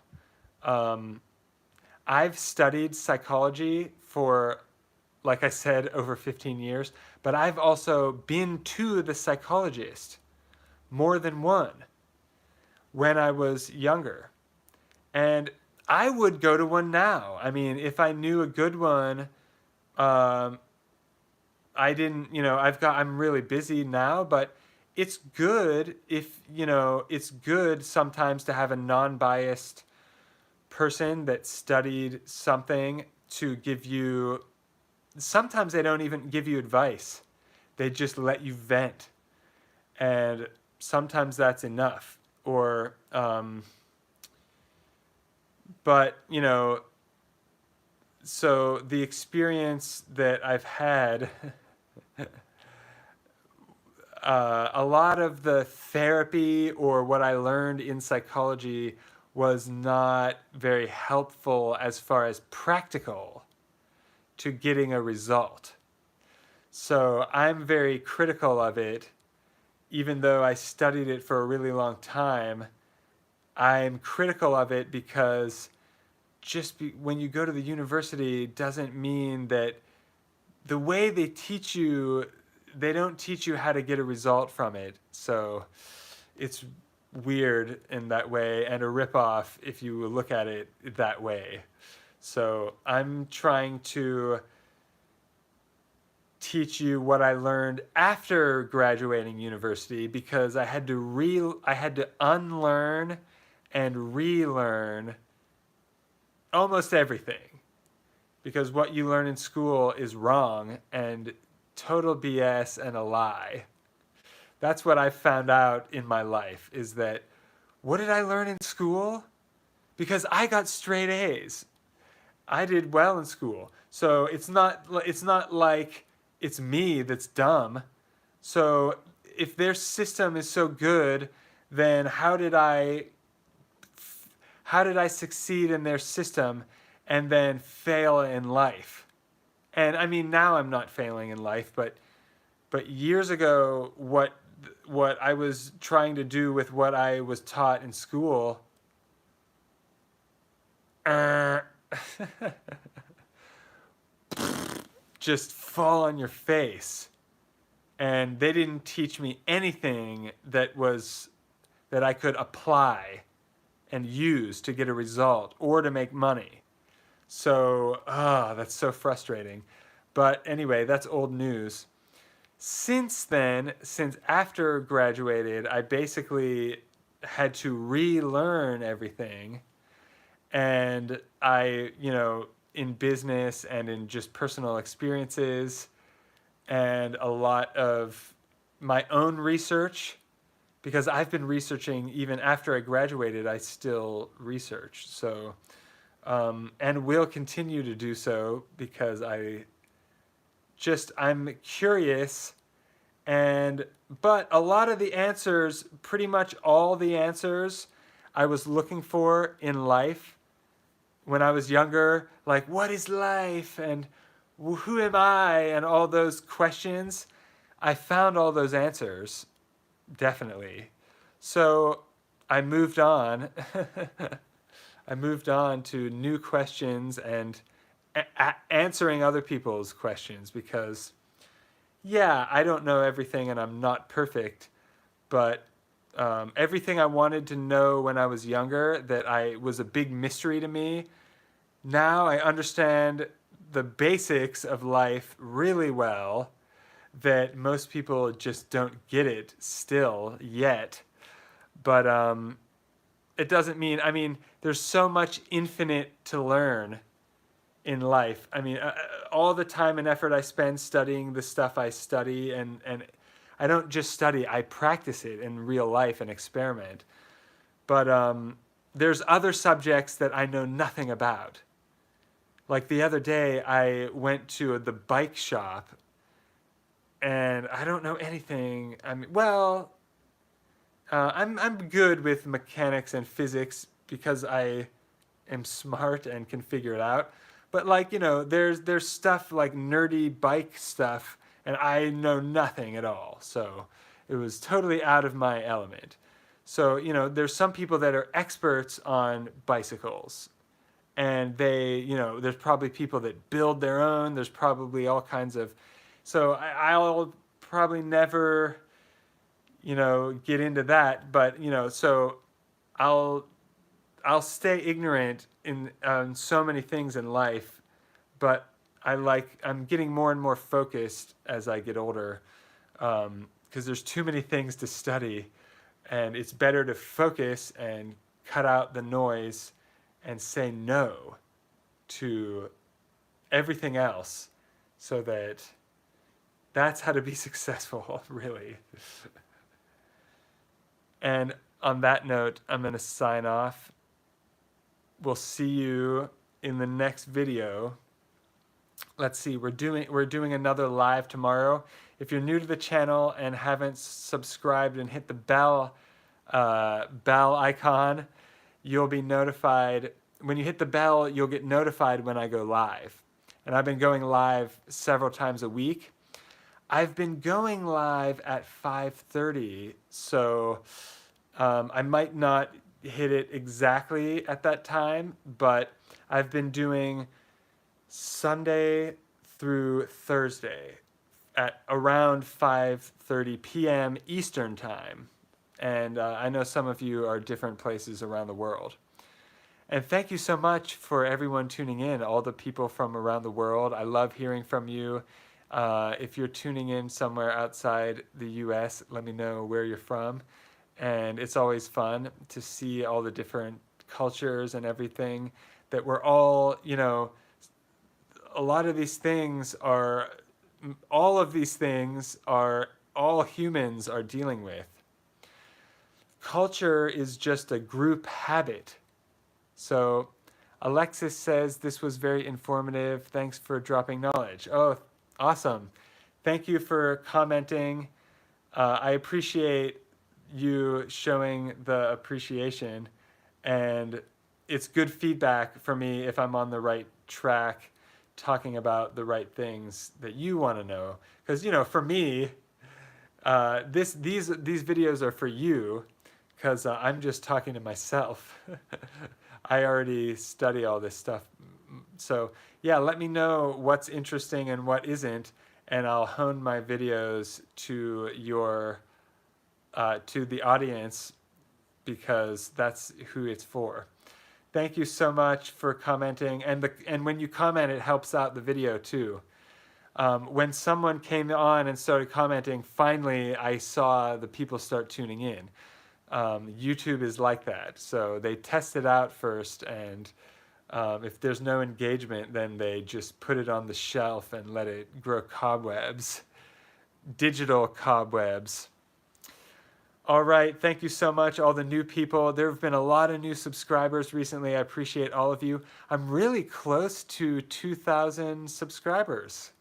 I've studied psychology for, like I said, over 15 years, but I've also been to the psychologist more than one when I was younger. And I would go to one now. I mean, if I knew a good one, I didn't, I'm really busy now, but it's good it's good sometimes to have a non-biased person that studied something to give you, sometimes they don't even give you advice. They just let you vent. And sometimes that's enough. Or, but, so the experience that I've had, a lot of the therapy or what I learned in psychology was not very helpful as far as practical to getting a result. So I'm very critical of it, even though I studied it for a really long time. I'm critical of it because when you go to the university doesn't mean that the way they teach you, they don't teach you how to get a result from it. So it's weird in that way and a ripoff if you look at it that way. So I'm trying to teach you what I learned after graduating university, because I had to unlearn and relearn almost everything, because what you learn in school is wrong and total BS and a lie. That's what I found out in my life, is that, what did I learn in school? Because I got straight A's. I did well in school. So it's not like it's me that's dumb. So if their system is so good, then how did I succeed in their system and then fail in life? And I mean, now I'm not failing in life, but years ago, what I was trying to do with what I was taught in school, just fall on your face. And they didn't teach me anything that I could apply and use to get a result or to make money. So, that's so frustrating. But anyway, that's old news. Since then, since after graduated, I basically had to relearn everything. And I, in business and in just personal experiences and a lot of my own research, because I've been researching even after I graduated. I still research. So, and will continue to do so, because I'm curious. But a lot of the answers, pretty much all the answers I was looking for in life when I was younger, like, what is life and who am I, and all those questions, I found all those answers, definitely. So I moved on. I moved on to new questions and answering other people's questions, because, yeah, I don't know everything and I'm not perfect, but everything I wanted to know when I was younger that was a big mystery to me, now I understand the basics of life really well, that most people just don't get it still yet. But it doesn't mean, there's so much infinite to learn in life. I mean, all the time and effort I spend studying the stuff I study, and I don't just study, I practice it in real life and experiment. But there's other subjects that I know nothing about. Like the other day, I went to the bike shop, and I don't know anything. I'm good with mechanics and physics because I am smart and can figure it out. But there's stuff like nerdy bike stuff, and I know nothing at all. So it was totally out of my element. So, there's some people that are experts on bicycles, and there's probably people that build their own. There's probably all kinds of, so I'll probably never, get into that. But, so I'll stay ignorant in so many things in life, but I'm getting more and more focused as I get older, because there's too many things to study, and it's better to focus and cut out the noise and say no to everything else, so that's how to be successful, really. And on that note, I'm going to sign off. We'll see you in the next video. Let's see, we're doing another live tomorrow. If you're new to the channel and haven't subscribed and hit the bell icon, you'll be notified. When you hit the bell, you'll get notified when I go live. And I've been going live several times a week. I've been going live at 5:30, so I might not hit it exactly at that time, but I've been doing Sunday through Thursday at around 5:30 p.m. Eastern time. And I know some of you are different places around the world. And thank you so much for everyone tuning in, all the people from around the world. I love hearing from you. If you're tuning in somewhere outside the US, let me know where you're from. And it's always fun to see all the different cultures and everything that we're all, a lot of these things are, all of these things are, all humans are dealing with. Culture is just a group habit. So Alexis says this was very informative. Thanks for dropping knowledge. Oh, awesome. Thank you for commenting. I appreciate you showing the appreciation, and it's good feedback for me if I'm on the right track, talking about the right things that you want to know. Because for me, these videos are for you, because I'm just talking to myself. I already study all this stuff. So yeah, let me know what's interesting and what isn't, and I'll hone my videos to to the audience, because that's who it's for. Thank you so much for commenting, and when you comment, it helps out the video too. When someone came on and started commenting, finally I saw the people start tuning in. YouTube is like that, so they test it out first, and if there's no engagement, then they just put it on the shelf and let it grow cobwebs, digital cobwebs. All right, thank you so much, all the new people. There have been a lot of new subscribers recently. I appreciate all of you. I'm really close to 2,000 subscribers.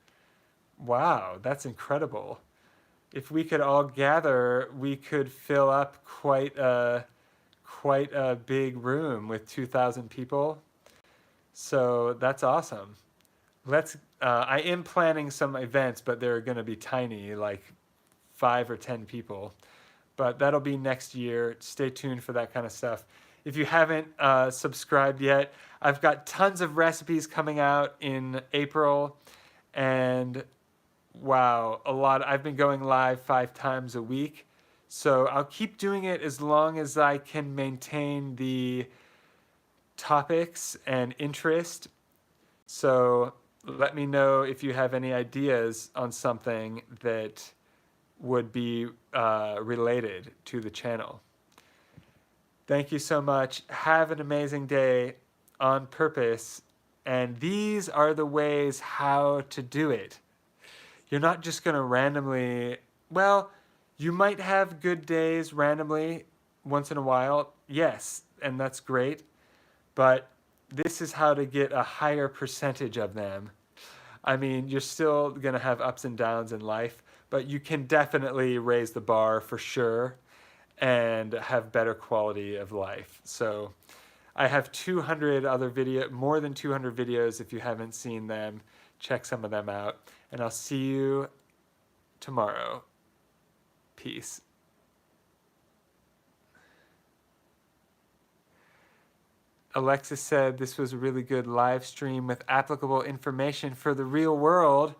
Wow, that's incredible. If we could all gather, we could fill up quite a big room with 2,000 people. So that's awesome. I am planning some events, but they're going to be tiny, like 5 or 10 people. But that'll be next year. Stay tuned for that kind of stuff. If you haven't subscribed yet, I've got tons of recipes coming out in April, and wow, I've been going live 5 times a week. So I'll keep doing it as long as I can maintain the topics and interest. So let me know if you have any ideas on something that would be related to the channel. Thank you so much. Have an amazing day on purpose. And these are the ways how to do it. You're not just going to randomly, well, you might have good days randomly once in a while. Yes, and that's great. But this is how to get a higher percentage of them. I mean, you're still going to have ups and downs in life, but you can definitely raise the bar for sure and have better quality of life. So I have 200 other more than 200 videos. If you haven't seen them, check some of them out. And I'll see you tomorrow. Peace. Alexis said this was a really good live stream with applicable information for the real world.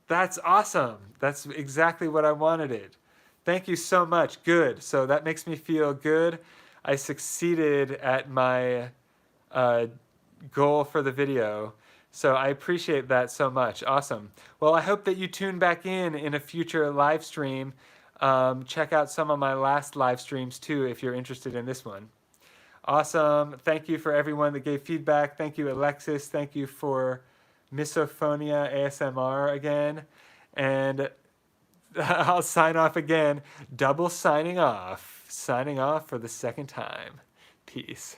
That's awesome. That's exactly what I wanted it. Thank you so much. Good. So that makes me feel good. I succeeded at my goal for the video. So I appreciate that so much. Awesome. Well, I hope that you tune back in a future live stream. Check out some of my last live streams too if you're interested in this one. Awesome. Thank you for everyone that gave feedback. Thank you, Alexis. Thank you for Misophonia ASMR again. And I'll sign off again. Double signing off. Signing off for the second time. Peace.